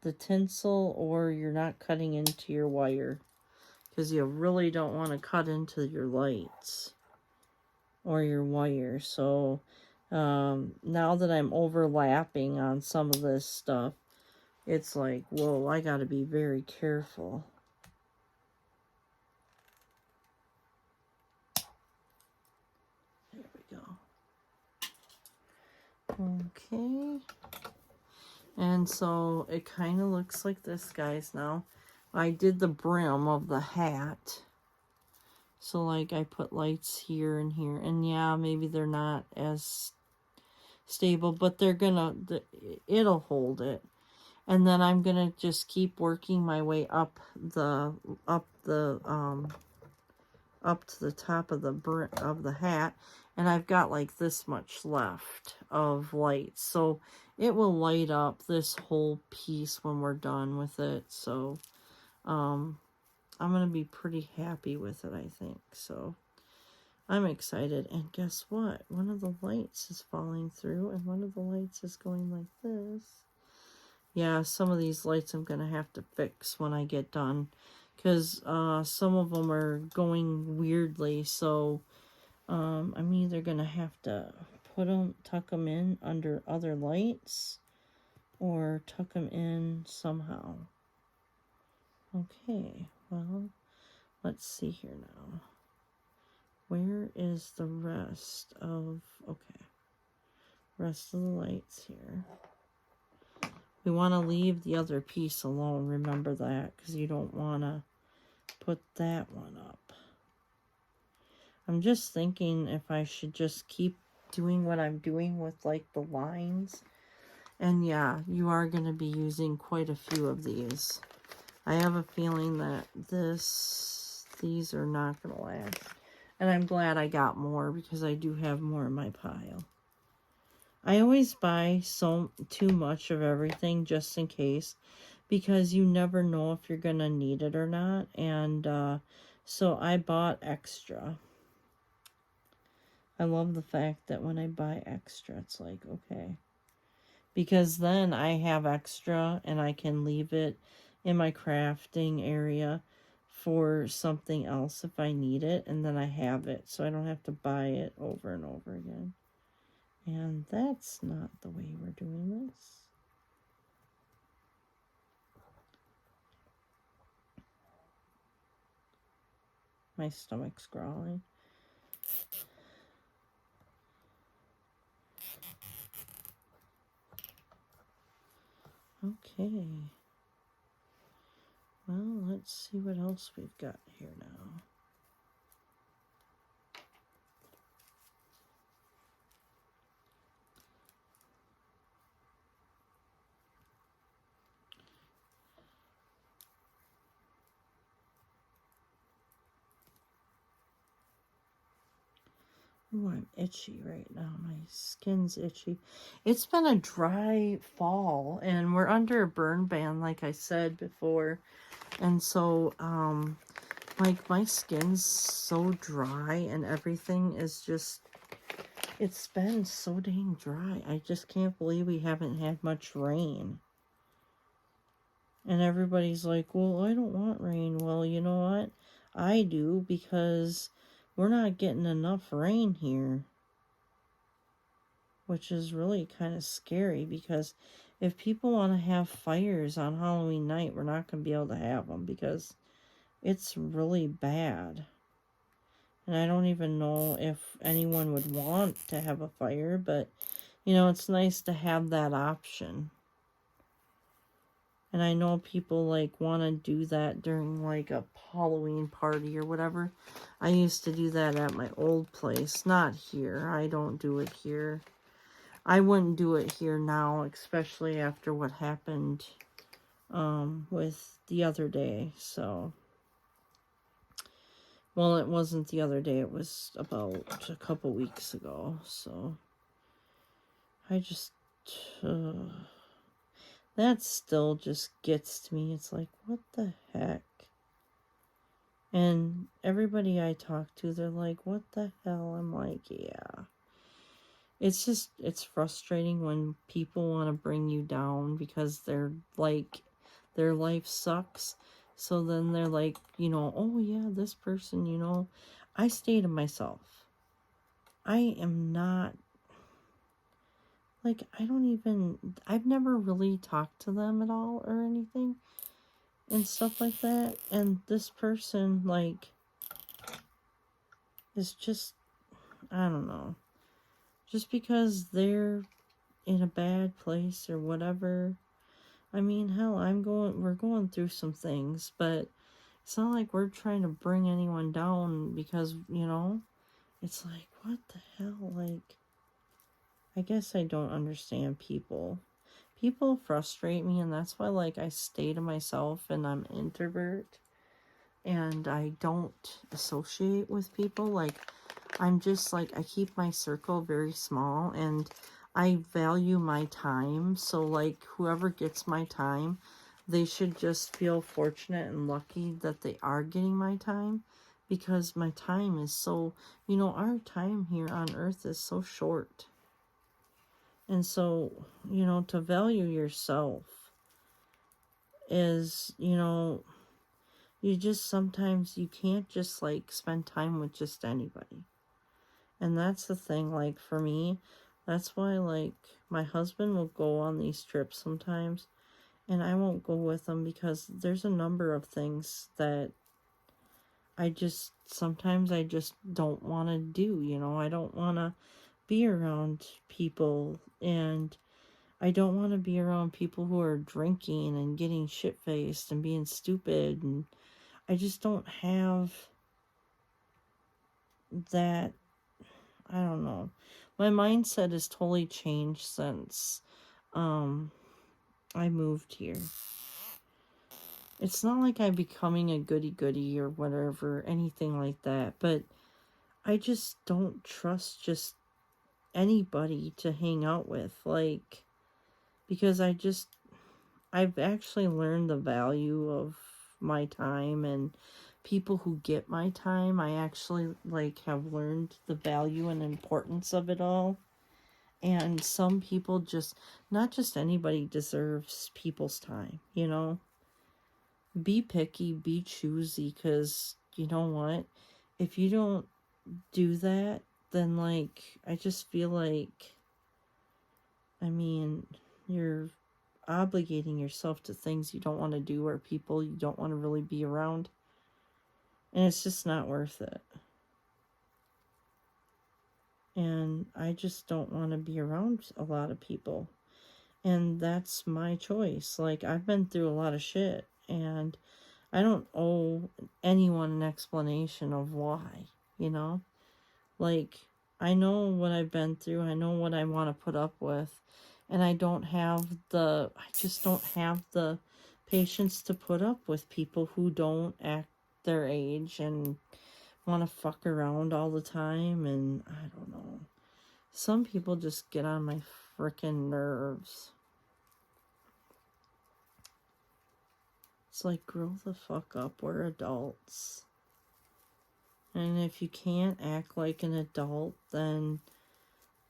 S1: the tinsel or you're not cutting into your wire. Because you really don't want to cut into your lights or your wire. So, now that I'm overlapping on some of this stuff, it's like, whoa, I got to be very careful. There we go. Okay. And so it kind of looks like this, guys, now. I did the brim of the hat. So, like, I put lights here and here. And, yeah, maybe they're not as stable, but they're gonna, it'll hold it. And then I'm gonna just keep working my way up to the top of the brim of the hat. And I've got like this much left of light. So it will light up this whole piece when we're done with it. So I'm going to be pretty happy with it, I think. So I'm excited. And guess what? One of the lights is falling through and one of the lights is going like this. Yeah, some of these lights I'm going to have to fix when I get done. Because some of them are going weirdly. So I'm either going to have to tuck them in under other lights or tuck them in somehow. Okay, well, let's see here now. Where is the rest of, rest of the lights here. We want to leave the other piece alone, remember that, because you don't want to put that one up. I'm just thinking if I should just keep doing what I'm doing with like the lines. And yeah, you are going to be using quite a few of these. I have a feeling that these are not going to last. And I'm glad I got more because I do have more in my pile. I always buy too much of everything just in case, because you never know if you're going to need it or not. And so I bought extra. I love the fact that when I buy extra, it's like, okay. Because then I have extra and I can leave it in my crafting area for something else if I need it. And then I have it, so I don't have to buy it over and over again. And that's not the way we're doing this. My stomach's growling. Okay. Well, let's see what else we've got here now. Ooh, I'm itchy right now. My skin's itchy. It's been a dry fall, and we're under a burn ban, like I said before. And so, like, my skin's so dry, and everything is just, it's been so dang dry. I just can't believe we haven't had much rain. And everybody's like, well, I don't want rain. Well, you know what? I do, because we're not getting enough rain here. Which is really kind of scary, because if people want to have fires on Halloween night, we're not going to be able to have them, because it's really bad. And I don't even know if anyone would want to have a fire, but, you know, it's nice to have that option. And I know people, like, want to do that during, like, a Halloween party or whatever. I used to do that at my old place. Not here. I don't do it here. I wouldn't do it here now, especially after what happened with the other day. So, well, it wasn't the other day. It was about a couple weeks ago. So, I just, that still just gets to me. It's like, what the heck? And everybody I talk to, they're like, what the hell? I'm like, yeah. It's just, it's frustrating when people want to bring you down because they're like, their life sucks. So then they're like, you know, oh yeah, this person, you know, I stay to myself. I am not, like, I've never really talked to them at all or anything and stuff like that. And this person, like, is just, I don't know. Just because they're in a bad place or whatever. I mean, hell, we're going through some things, but it's not like we're trying to bring anyone down because, you know, it's like, what the hell? Like, I guess I don't understand people. People frustrate me, and that's why, like, I stay to myself and I'm an introvert and I don't associate with people. Like, I'm just like, I keep my circle very small and I value my time. So, like, whoever gets my time, they should just feel fortunate and lucky that they are getting my time, because my time is so, you know, our time here on earth is so short. And so, you know, to value yourself is, you know, you just sometimes you can't just like spend time with just anybody. And that's the thing, like, for me, that's why, like, my husband will go on these trips sometimes, and I won't go with him because there's a number of things that sometimes I just don't want to do, you know? I don't want to be around people, and I don't want to be around people who are drinking and getting shit-faced and being stupid, and I just don't have that. I don't know. My mindset has totally changed since I moved here. It's not like I'm becoming a goody-goody or whatever, anything like that, but I just don't trust just anybody to hang out with, like, because I've actually learned the value of my time, and people who get my time, I actually, like, have learned the value and importance of it all. And some people just, not just anybody deserves people's time, you know? Be picky, be choosy, because you know what? If you don't do that, then, like, I just feel like, I mean, you're obligating yourself to things you don't want to do or people you don't want to really be around. And it's just not worth it. And I just don't want to be around a lot of people. And that's my choice. Like, I've been through a lot of shit, and I don't owe anyone an explanation of why, you know? Like, I know what I've been through, I know what I want to put up with, and I just don't have the patience to put up with people who don't act their age and want to fuck around all the time, and I don't know. Some people just get on my frickin' nerves. It's like, grow the fuck up. We're adults. And if you can't act like an adult, then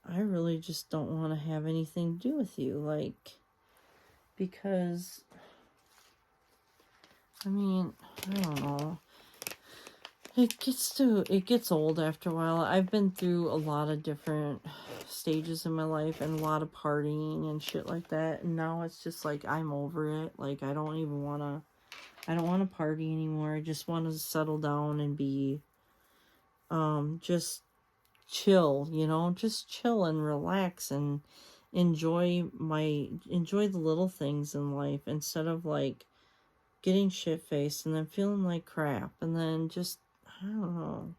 S1: I really just don't want to have anything to do with you. Like, because, I mean, I don't know. It gets old after a while. I've been through a lot of different stages in my life and a lot of partying and shit like that. And now it's just like, I'm over it. Like, I don't want to party anymore. I just want to settle down and be, just chill, just chill and relax and enjoy the little things in life instead of like getting shit faced and then feeling like crap and then just, I don't know,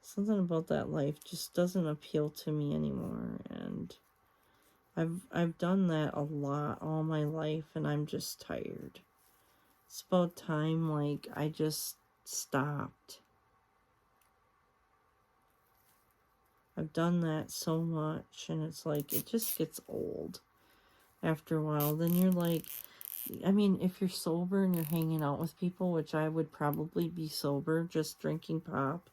S1: something about that life just doesn't appeal to me anymore. And I've done that a lot all my life, and I'm just tired. It's about time, like, I just stopped. I've done that so much, and it's like, it just gets old after a while. Then you're like, I mean, if you're sober and you're hanging out with people, which I would probably be sober, just drinking pop,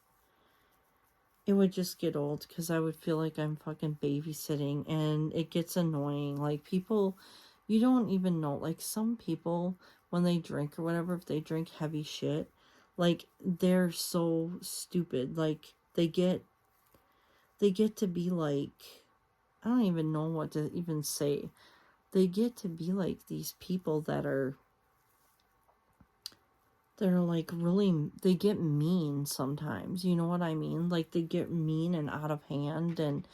S1: it would just get old because I would feel like I'm fucking babysitting, and it gets annoying. Like, people, you don't even know, like, some people, when they drink or whatever, if they drink heavy shit, like, they're so stupid. Like, they get to be like, I don't even know what to even say. They get to be like these people that are like really, they get mean sometimes. You know what I mean? Like, they get mean and out of hand, and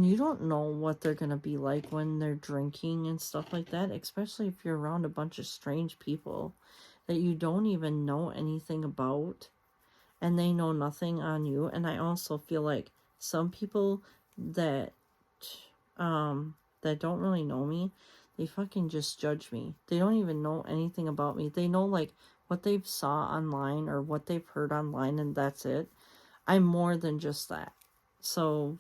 S1: you don't know what they're going to be like when they're drinking and stuff like that, especially if you're around a bunch of strange people that you don't even know anything about, and they know nothing on you. And I also feel like some people that don't really know me, they fucking just judge me. They don't even know anything about me. They know like what they've saw online or what they've heard online, and that's it. I'm more than just that. So,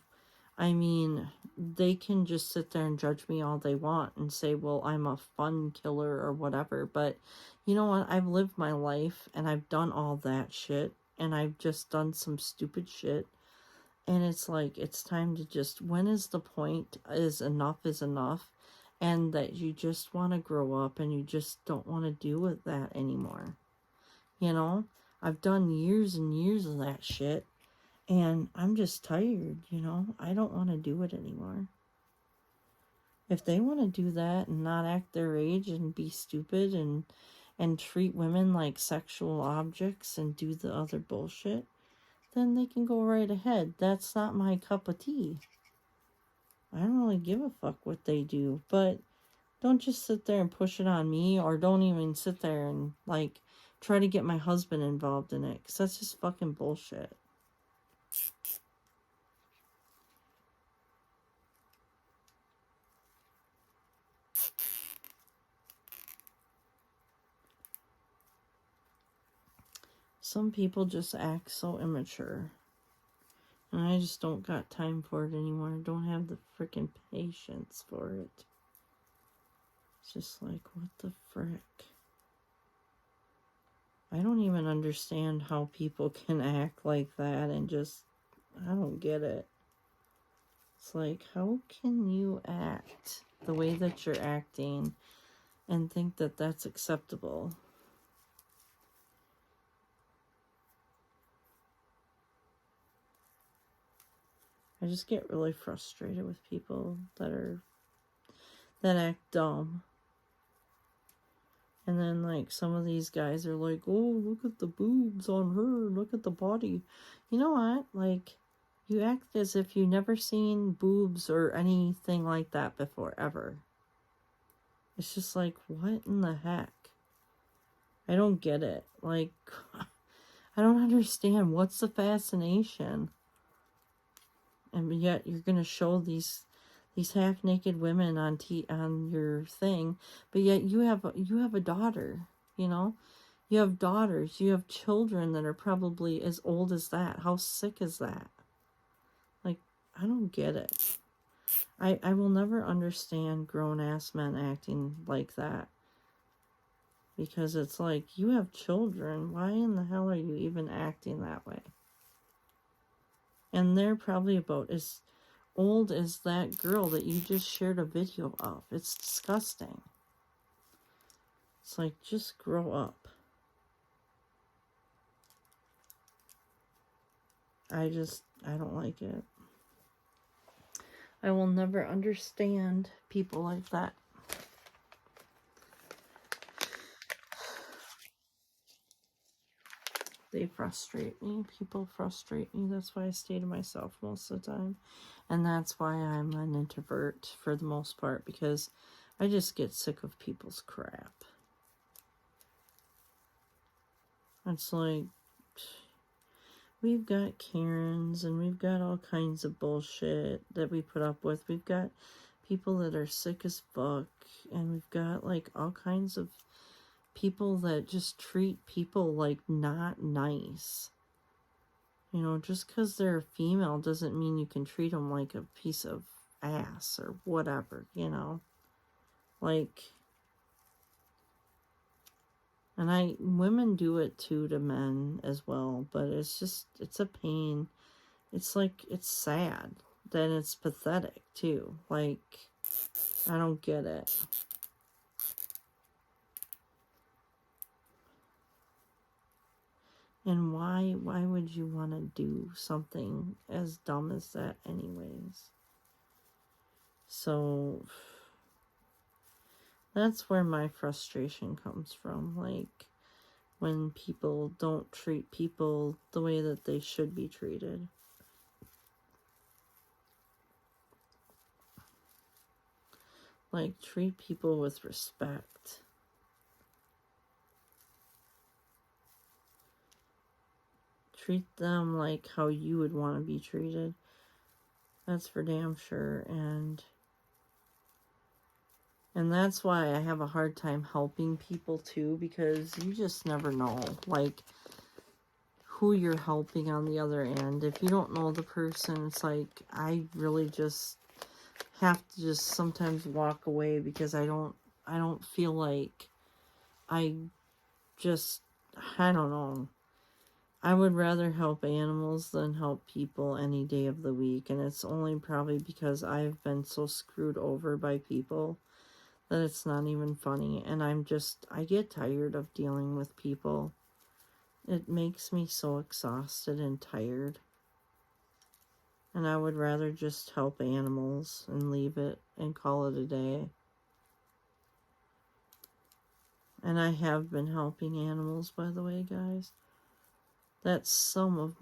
S1: I mean, they can just sit there and judge me all they want and say, well, I'm a fun killer or whatever. But you know what? I've lived my life and I've done all that shit, and I've just done some stupid shit. And it's like, it's time to just, when is the point? Is enough, and that you just want to grow up and you just don't want to deal with that anymore. I've done years and years of that shit, and I'm just tired. I don't want to do it anymore. If they want to do that and not act their age and be stupid and treat women like sexual objects and do the other bullshit, then they can go right ahead. That's not my cup of tea. I don't really give a fuck what they do, but don't just sit there and push it on me, or don't even sit there and like try to get my husband involved in it, because that's just fucking bullshit. Some people just act so immature. And I just don't got time for it anymore. I don't have the freaking patience for it. It's just like, what the frick? I don't even understand how people can act like that and just, I don't get it. It's like, how can you act the way that you're acting and think that that's acceptable? I just get really frustrated with people that act dumb. And then, like, some of these guys are like, oh, look at the boobs on her. Look at the body. You know what? Like, you act as if you've never seen boobs or anything like that before, ever. It's just like, what in the heck? I don't get it. Like, I don't understand. What's the fascination? And yet you're going to show these half-naked women on your thing, but yet you have a daughter, you know? You have daughters, you have children that are probably as old as that. How sick is that? Like, I don't get it. I will never understand grown-ass men acting like that. Because it's like, you have children. Why in the hell are you even acting that way? And they're probably about as old as that girl that you just shared a video of. It's disgusting. It's like, just grow up. I don't like it. I will never understand people like that. They frustrate me. People frustrate me. That's why I stay to myself most of the time. And that's why I'm an introvert for the most part, because I just get sick of people's crap. It's like, we've got Karens and we've got all kinds of bullshit that we put up with. We've got people that are sick as fuck, and we've got like all kinds of people that just treat people like not nice. You know, just because they're a female doesn't mean you can treat them like a piece of ass or whatever, you know? Like, and women do it too to men as well, but it's a pain. It's like, it's sad. Then it's pathetic too. Like, I don't get it. And why would you want to do something as dumb as that anyways? So that's where my frustration comes from. Like, when people don't treat people the way that they should be treated. Like, treat people with respect. Treat them like how you would want to be treated. That's for damn sure. And that's why I have a hard time helping people too, because you just never know, like, who you're helping on the other end. If you don't know the person, it's like, I really just have to just sometimes walk away, because I don't feel like I don't know. I would rather help animals than help people any day of the week. And it's only probably because I've been so screwed over by people that it's not even funny. And I get tired of dealing with people. It makes me so exhausted and tired. And I would rather just help animals and leave it and call it a day. And I have been helping animals, by the way, guys. That's some of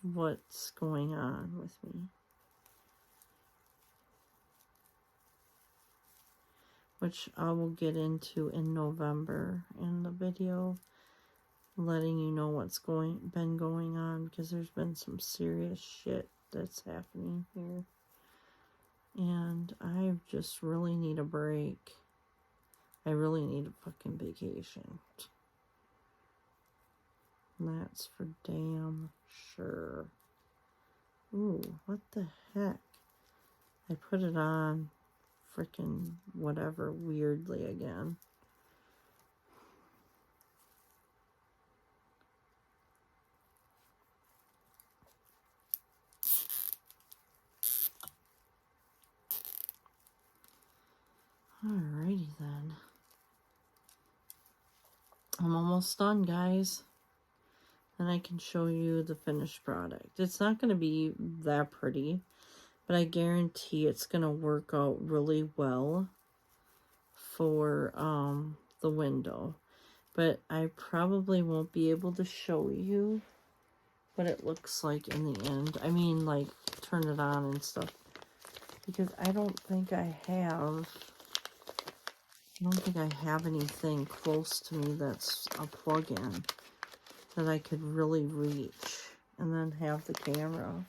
S1: what's going on with me. Which I will get into in November in the video, letting you know what's been going on, because there's been some serious shit that's happening here. And I just really need a break. I really need a fucking vacation. That's for damn sure. Ooh, what the heck? I put it on freaking whatever weirdly again. Alrighty then. I'm almost done, guys. And I can show you the finished product. It's not going to be that pretty, but I guarantee it's going to work out really well for the window. But I probably won't be able to show you what it looks like in the end. I mean, like, turn it on and stuff. Because I don't think I have anything close to me that's a plug-in that I could really reach and then have the camera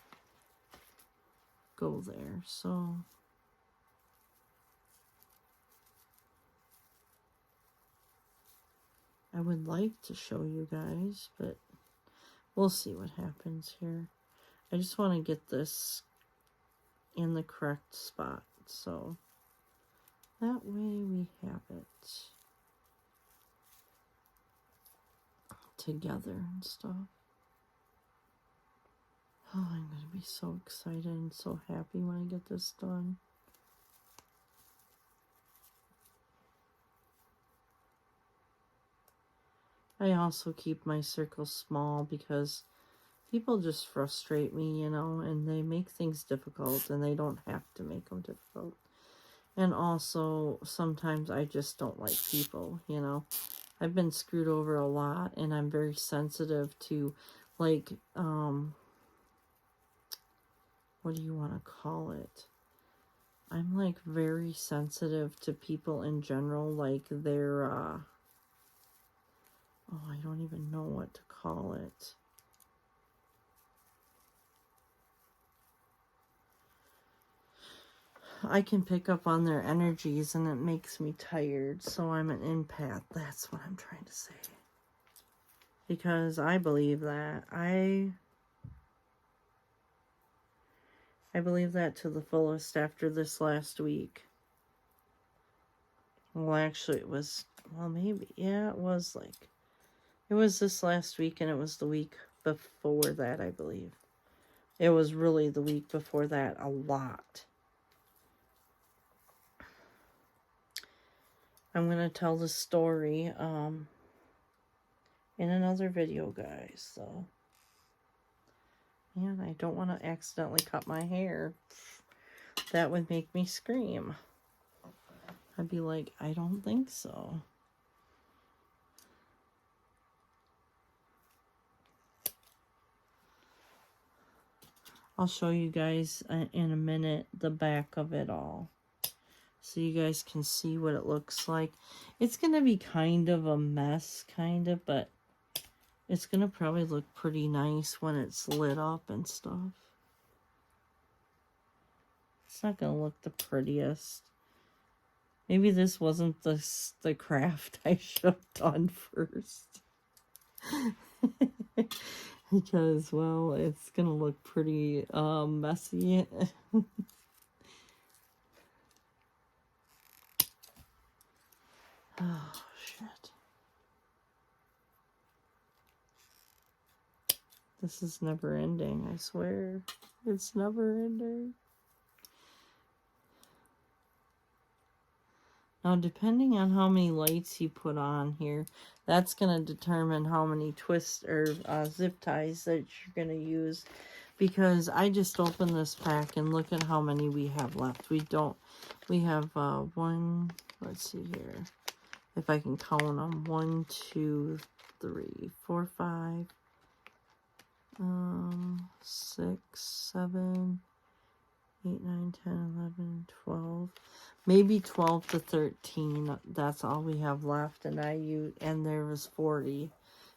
S1: go there. So I would like to show you guys, but we'll see what happens here. I just want to get this in the correct spot, so that way we have it together and stuff. Oh, I'm going to be so excited and so happy when I get this done. I also keep my circles small because people just frustrate me, you know, and they make things difficult, and they don't have to make them difficult. And also, sometimes I just don't like people, you know. I've been screwed over a lot, and I'm very sensitive to, like, what do you want to call it? I'm, like, very sensitive to people in general, like, they're, oh, I don't even know what to call it. I can pick up on their energies, and it makes me tired, so I'm an empath. That's what I'm trying to say. Because I believe that. I believe that to the fullest after this last week. Well, actually, it was, well, maybe, yeah, it was this last week, and it was the week before that, I believe. It was really the week before that a lot. I'm going to tell the story in another video, guys, so. And I don't want to accidentally cut my hair. That would make me scream. I'd be like, I don't think so. I'll show you guys in a minute the back of it all, so you guys can see what it looks like. It's going to be kind of a mess, but it's going to probably look pretty nice when it's lit up and stuff. It's not going to look the prettiest. Maybe this wasn't the craft I should have done first. Because, well, it's going to look pretty messy. Oh, shit. This is never ending, I swear. It's never ending. Now, depending on how many lights you put on here, that's going to determine how many twist or zip ties that you're going to use. Because I just opened this pack and look at how many we have left. We have one, let's see here. If I can count them. 1, 2, 3, 4, 5, 6, 7, 8, 9, 10, 11, 12. Maybe 12 to 13. That's all we have left. And there was 40.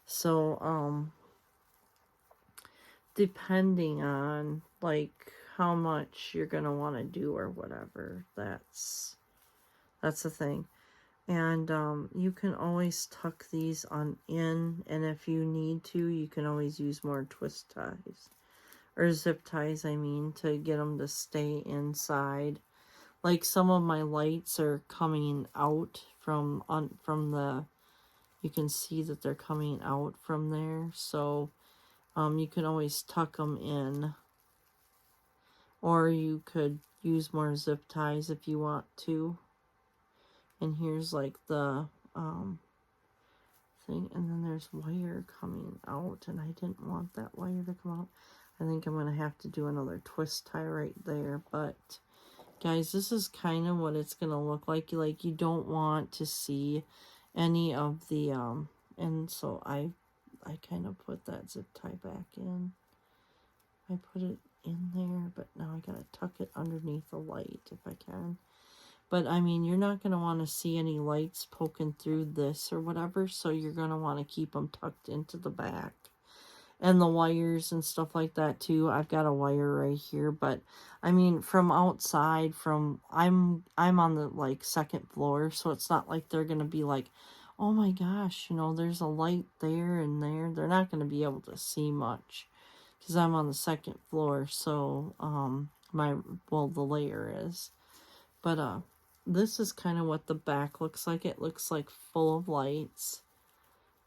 S1: So, depending on, like, how much you're going to want to do or whatever. That's the thing. And you can always tuck these in, and if you need to, you can always use more twist ties. Or zip ties, I mean, to get them to stay inside. Like, some of my lights are coming out from the, you can see that they're coming out from there. So, you can always tuck them in. Or you could use more zip ties if you want to. And here's like the thing, and then there's wire coming out, and I didn't want that wire to come out. I think I'm going to have to do another twist tie right there. But guys, this is kind of what it's going to look like. Like, you don't want to see any of the, and so I kind of put that zip tie back in. I put it in there, but now I gotta tuck it underneath the light if I can. But I mean, you're not gonna want to see any lights poking through this or whatever, so you're gonna want to keep them tucked into the back. And the wires and stuff like that too. I've got a wire right here, but I mean, from outside, I'm on the like second floor, so it's not like they're gonna be like, oh my gosh, you know, there's a light there and there. They're not gonna be able to see much because I'm on the second floor. So the layer is, but this is kind of what the back looks like. It looks like full of lights.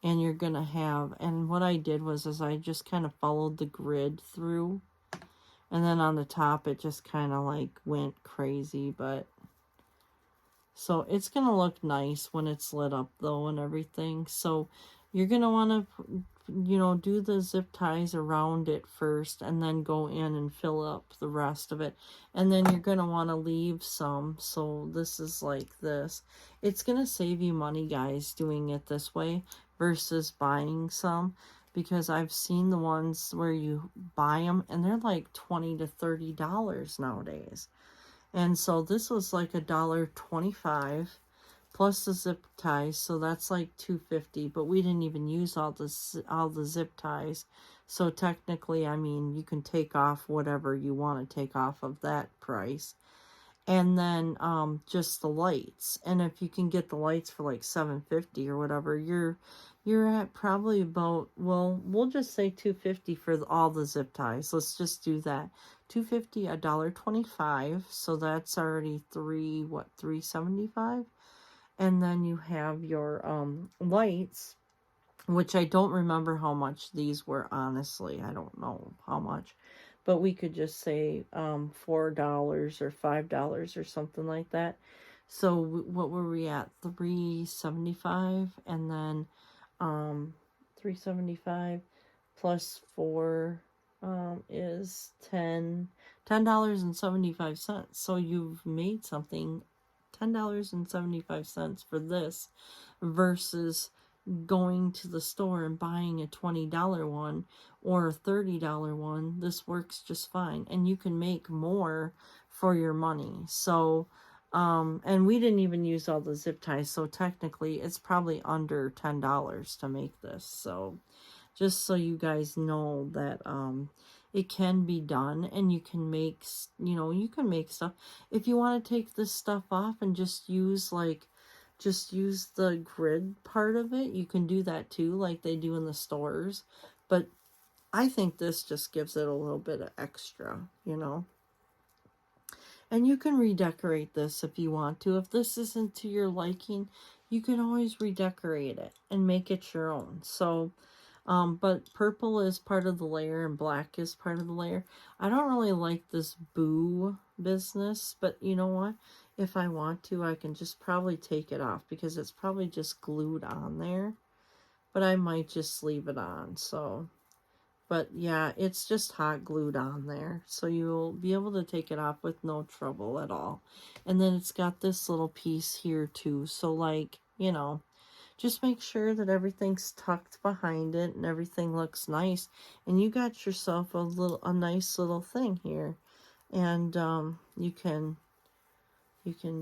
S1: And you're gonna have, and what I did was I just kind of followed the grid through, and then on the top it just kind of like went crazy. But so it's gonna look nice when it's lit up though and everything. So you're gonna want to, you know, do the zip ties around it first and then go in and fill up the rest of it. And then you're gonna want to leave some. So this is like this. It's gonna save you money, guys, doing it this way versus buying some, because I've seen the ones where you buy them and they're like $20 to $30 nowadays. And so this was like $1.25 plus the zip ties, so that's like $2.50. But we didn't even use all the zip ties, so technically, I mean, you can take off whatever you want to take off of that price. And then just the lights, and if you can get the lights for like $7.50 or whatever, you're at probably about, well, we'll just say $2.50 for all the zip ties. Let's just do that. $2.50, $1.25, so that's already $3.75. And then you have your lights, which I don't remember how much these were, honestly. I don't know how much. But we could just say $4 or $5 or something like that. So what were we at? $3.75, and then $3.75 plus 4 is $10.75. So you've made something, $10.75 for this versus going to the store and buying a $20 one or a $30 one. This works just fine, and you can make more for your money. So and we didn't even use all the zip ties, so technically it's probably under $10 to make this. So just so you guys know that it can be done, and you can make, you know, you can make stuff. If you want to take this stuff off and just use the grid part of it, you can do that too, like they do in the stores. But I think this just gives it a little bit of extra, you know. And you can redecorate this if you want to. If this isn't to your liking, you can always redecorate it and make it your own. So but purple is part of the layer and black is part of the layer. I don't really like this boo business, but you know what? If I want to, I can just probably take it off because it's probably just glued on there. But I might just leave it on. So, but yeah, it's just hot glued on there. So you'll be able to take it off with no trouble at all. And then it's got this little piece here too. So like, you know, just make sure that everything's tucked behind it and everything looks nice. And you got yourself a nice little thing here. And you can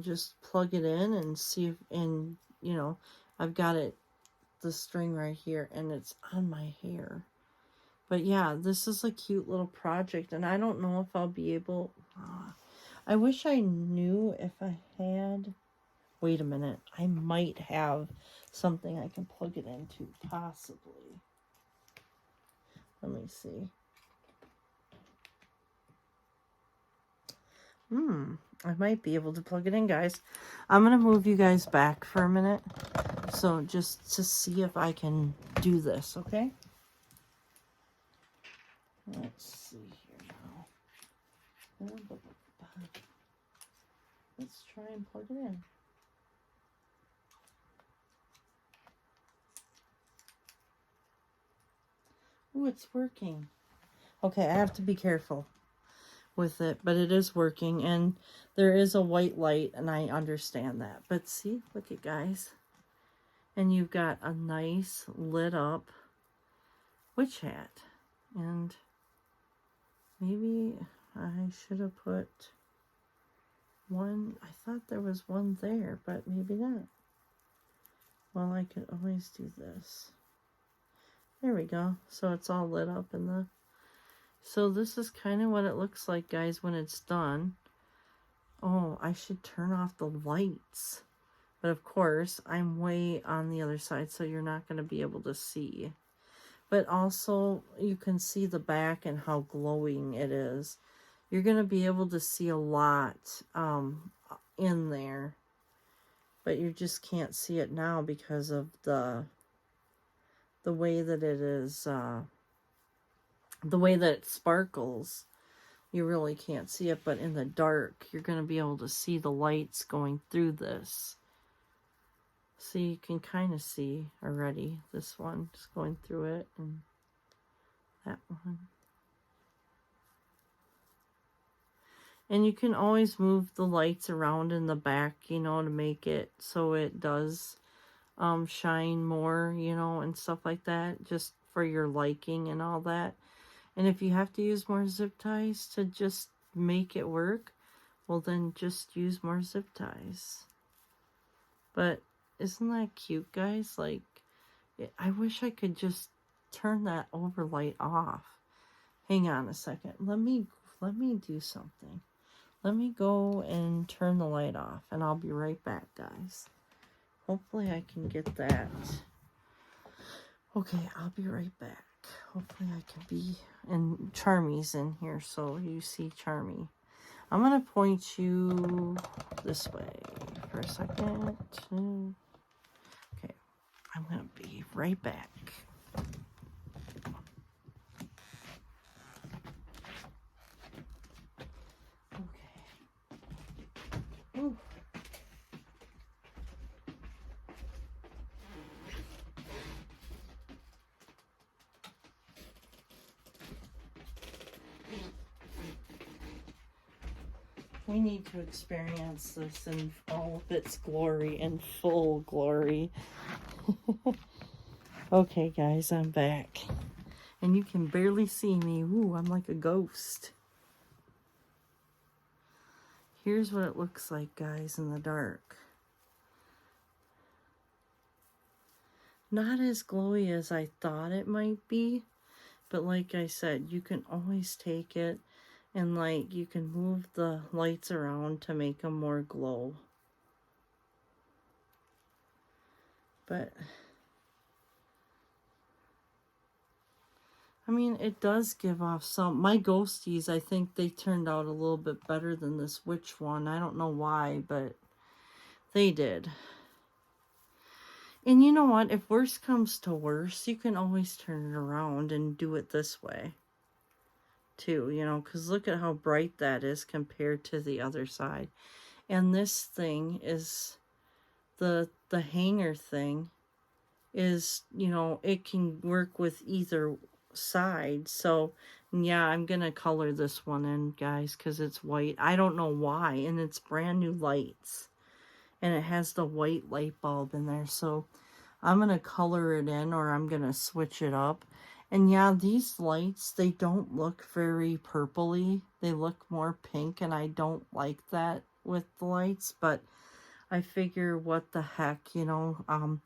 S1: just plug it in and see if, and you know, I've got the string right here, and it's on my hair. But yeah, this is a cute little project, and I don't know if I'll be able, I wish I knew if I had, wait a minute, I might have something I can plug it into, possibly. Let me see. I might be able to plug it in, guys. I'm going to move you guys back for a minute. So just to see if I can do this, okay? Let's see here now. Let's try and plug it in. Ooh, it's working. Okay, I have to be careful with it, but it is working, and there is a white light, and I understand that. But see, look at guys. And you've got a nice lit up witch hat. And maybe I should have put one. I thought there was one there, but maybe not. Well, I could always do this. There we go. So it's all lit up in the... So this is kind of what it looks like, guys, when it's done. Oh, I should turn off the lights. But of course, I'm way on the other side, so you're not going to be able to see. But also, you can see the back and how glowing it is. You're going to be able to see a lot in there. But you just can't see it now because of the way that it is, the way that it sparkles. You really can't see it, but in the dark, you're going to be able to see the lights going through this. So you can kind of see already this one, just going through it, and that one. And you can always move the lights around in the back, you know, to make it so it does shine more, you know, and stuff like that, just for your liking and all that. And if you have to use more zip ties to just make it work, well, then just use more zip ties. But isn't that cute, guys? Like, I wish I could just turn that overlight off. Hang on a second. Let me do something. Let me go and turn the light off, and I'll be right back, guys. Hopefully I can get that. Okay, I'll be right back. Hopefully I can be... And Charmy's in here, so you see Charmy. I'm going to point you this way for a second. Okay, I'm going to be right back. Okay. Ooh. We need to experience this in all of its glory and full glory. Okay, guys, I'm back. And you can barely see me. Ooh, I'm like a ghost. Here's what it looks like, guys, in the dark. Not as glowy as I thought it might be. But like I said, you can always take it and, like, you can move the lights around to make them more glow. But, I mean, it does give off some... My ghosties, I think they turned out a little bit better than this witch one. I don't know why, but they did. And you know what? If worse comes to worse, you can always turn it around and do it this way too, you know, because look at how bright that is compared to the other side. And this thing is... The hanger thing is, you know, it can work with either side. So, yeah, I'm going to color this one in, guys, because it's white. I don't know why. And it's brand new lights. And it has the white light bulb in there. So, I'm going to color it in, or I'm going to switch it up. And yeah, these lights, they don't look very purpley. They look more pink, and I don't like that with the lights. But I figure, what the heck, you know,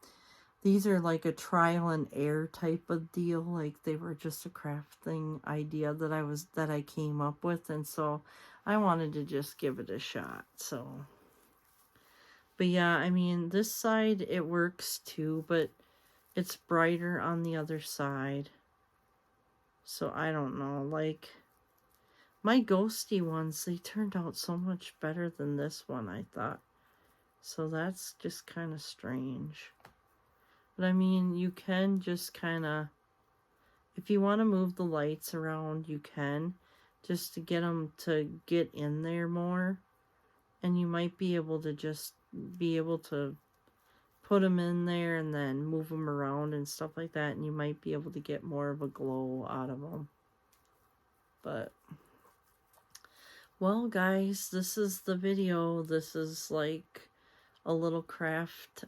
S1: these are like a trial and error type of deal. Like, they were just a crafting idea that I came up with, and so I wanted to just give it a shot. So, but yeah, I mean, this side, it works too, but it's brighter on the other side. So I don't know, like, my ghosty ones, they turned out so much better than this one, I thought. So that's just kind of strange. But I mean, you can just kind of, if you want to move the lights around, you can, just to get them to get in there more. And you might be able to just be able to put them in there and then move them around and stuff like that. And you might be able to get more of a glow out of them. But, well, guys, this is the video. This is like a little craft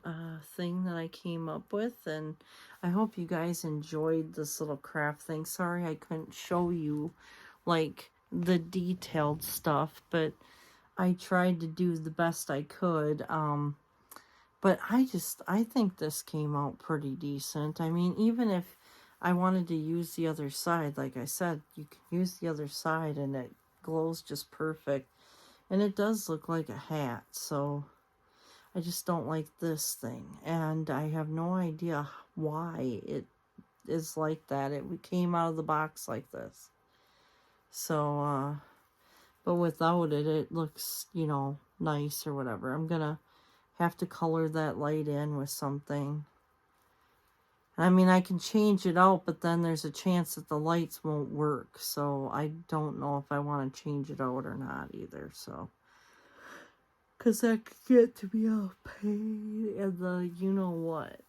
S1: thing that I came up with, and I hope you guys enjoyed this little craft thing. Sorry I couldn't show you like the detailed stuff, but I tried to do the best I could. But I think this came out pretty decent. I mean, even if I wanted to use the other side, like I said, you can use the other side and it glows just perfect. And it does look like a hat, so I just don't like this thing. And I have no idea why it is like that. It came out of the box like this. So, but without it, it looks, you know, nice or whatever. I'm gonna have to color that light in with something. I mean, I can change it out, but then there's a chance that the lights won't work. So I don't know if I want to change it out or not either. So, because that could get to be a pain in the you-know-what.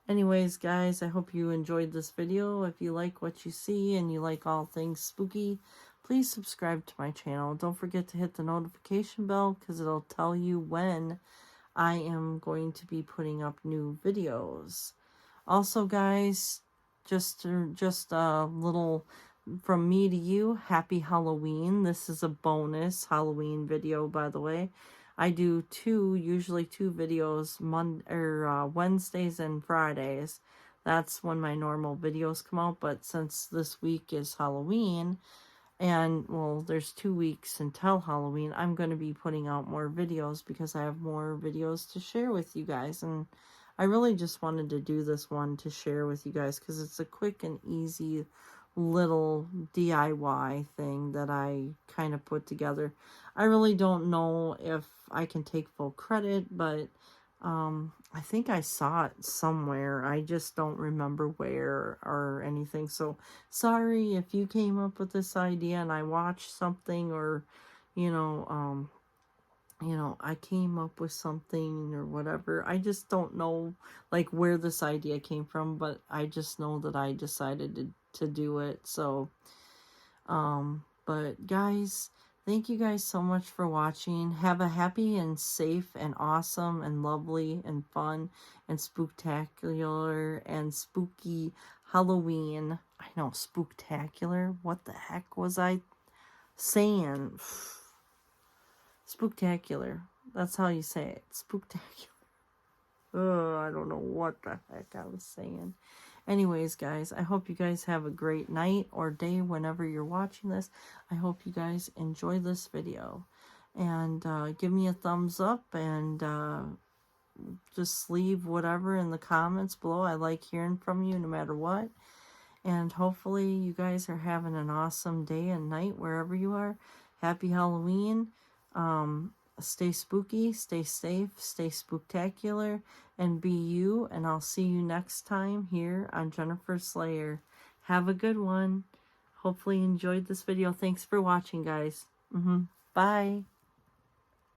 S1: Anyways, guys, I hope you enjoyed this video. If you like what you see and you like all things spooky, please subscribe to my channel. Don't forget to hit the notification bell because it'll tell you when I am going to be putting up new videos. Also, guys, just a little from me to you, happy Halloween. This is a bonus Halloween video, by the way. I do usually two videos, Wednesdays and Fridays. That's when my normal videos come out, but since this week is Halloween, and, well, there's 2 weeks until Halloween, I'm going to be putting out more videos because I have more videos to share with you guys. And I really just wanted to do this one to share with you guys because it's a quick and easy little DIY thing that I kind of put together. I really don't know if I can take full credit, but I think I saw it somewhere. I just don't remember where or anything. So sorry if you came up with this idea and I watched something, or you know, I came up with something or whatever. I just don't know like where this idea came from, but I just know that I decided to do it. So but guys, thank you guys so much for watching. Have a happy and safe and awesome and lovely and fun and spooktacular and spooky Halloween. I know, spooktacular. What the heck was I saying? Spooktacular. That's how you say it. Spooktacular. I don't know what the heck I was saying. Anyways, guys, I hope you guys have a great night or day whenever you're watching this. I hope you guys enjoy this video. And give me a thumbs up and just leave whatever in the comments below. I like hearing from you no matter what. And hopefully you guys are having an awesome day and night wherever you are. Happy Halloween. Stay spooky, stay safe, stay spooktacular, and be you. And I'll see you next time here on Jennifer Slayer. Have a good one. Hopefully you enjoyed this video. Thanks for watching, guys. Bye.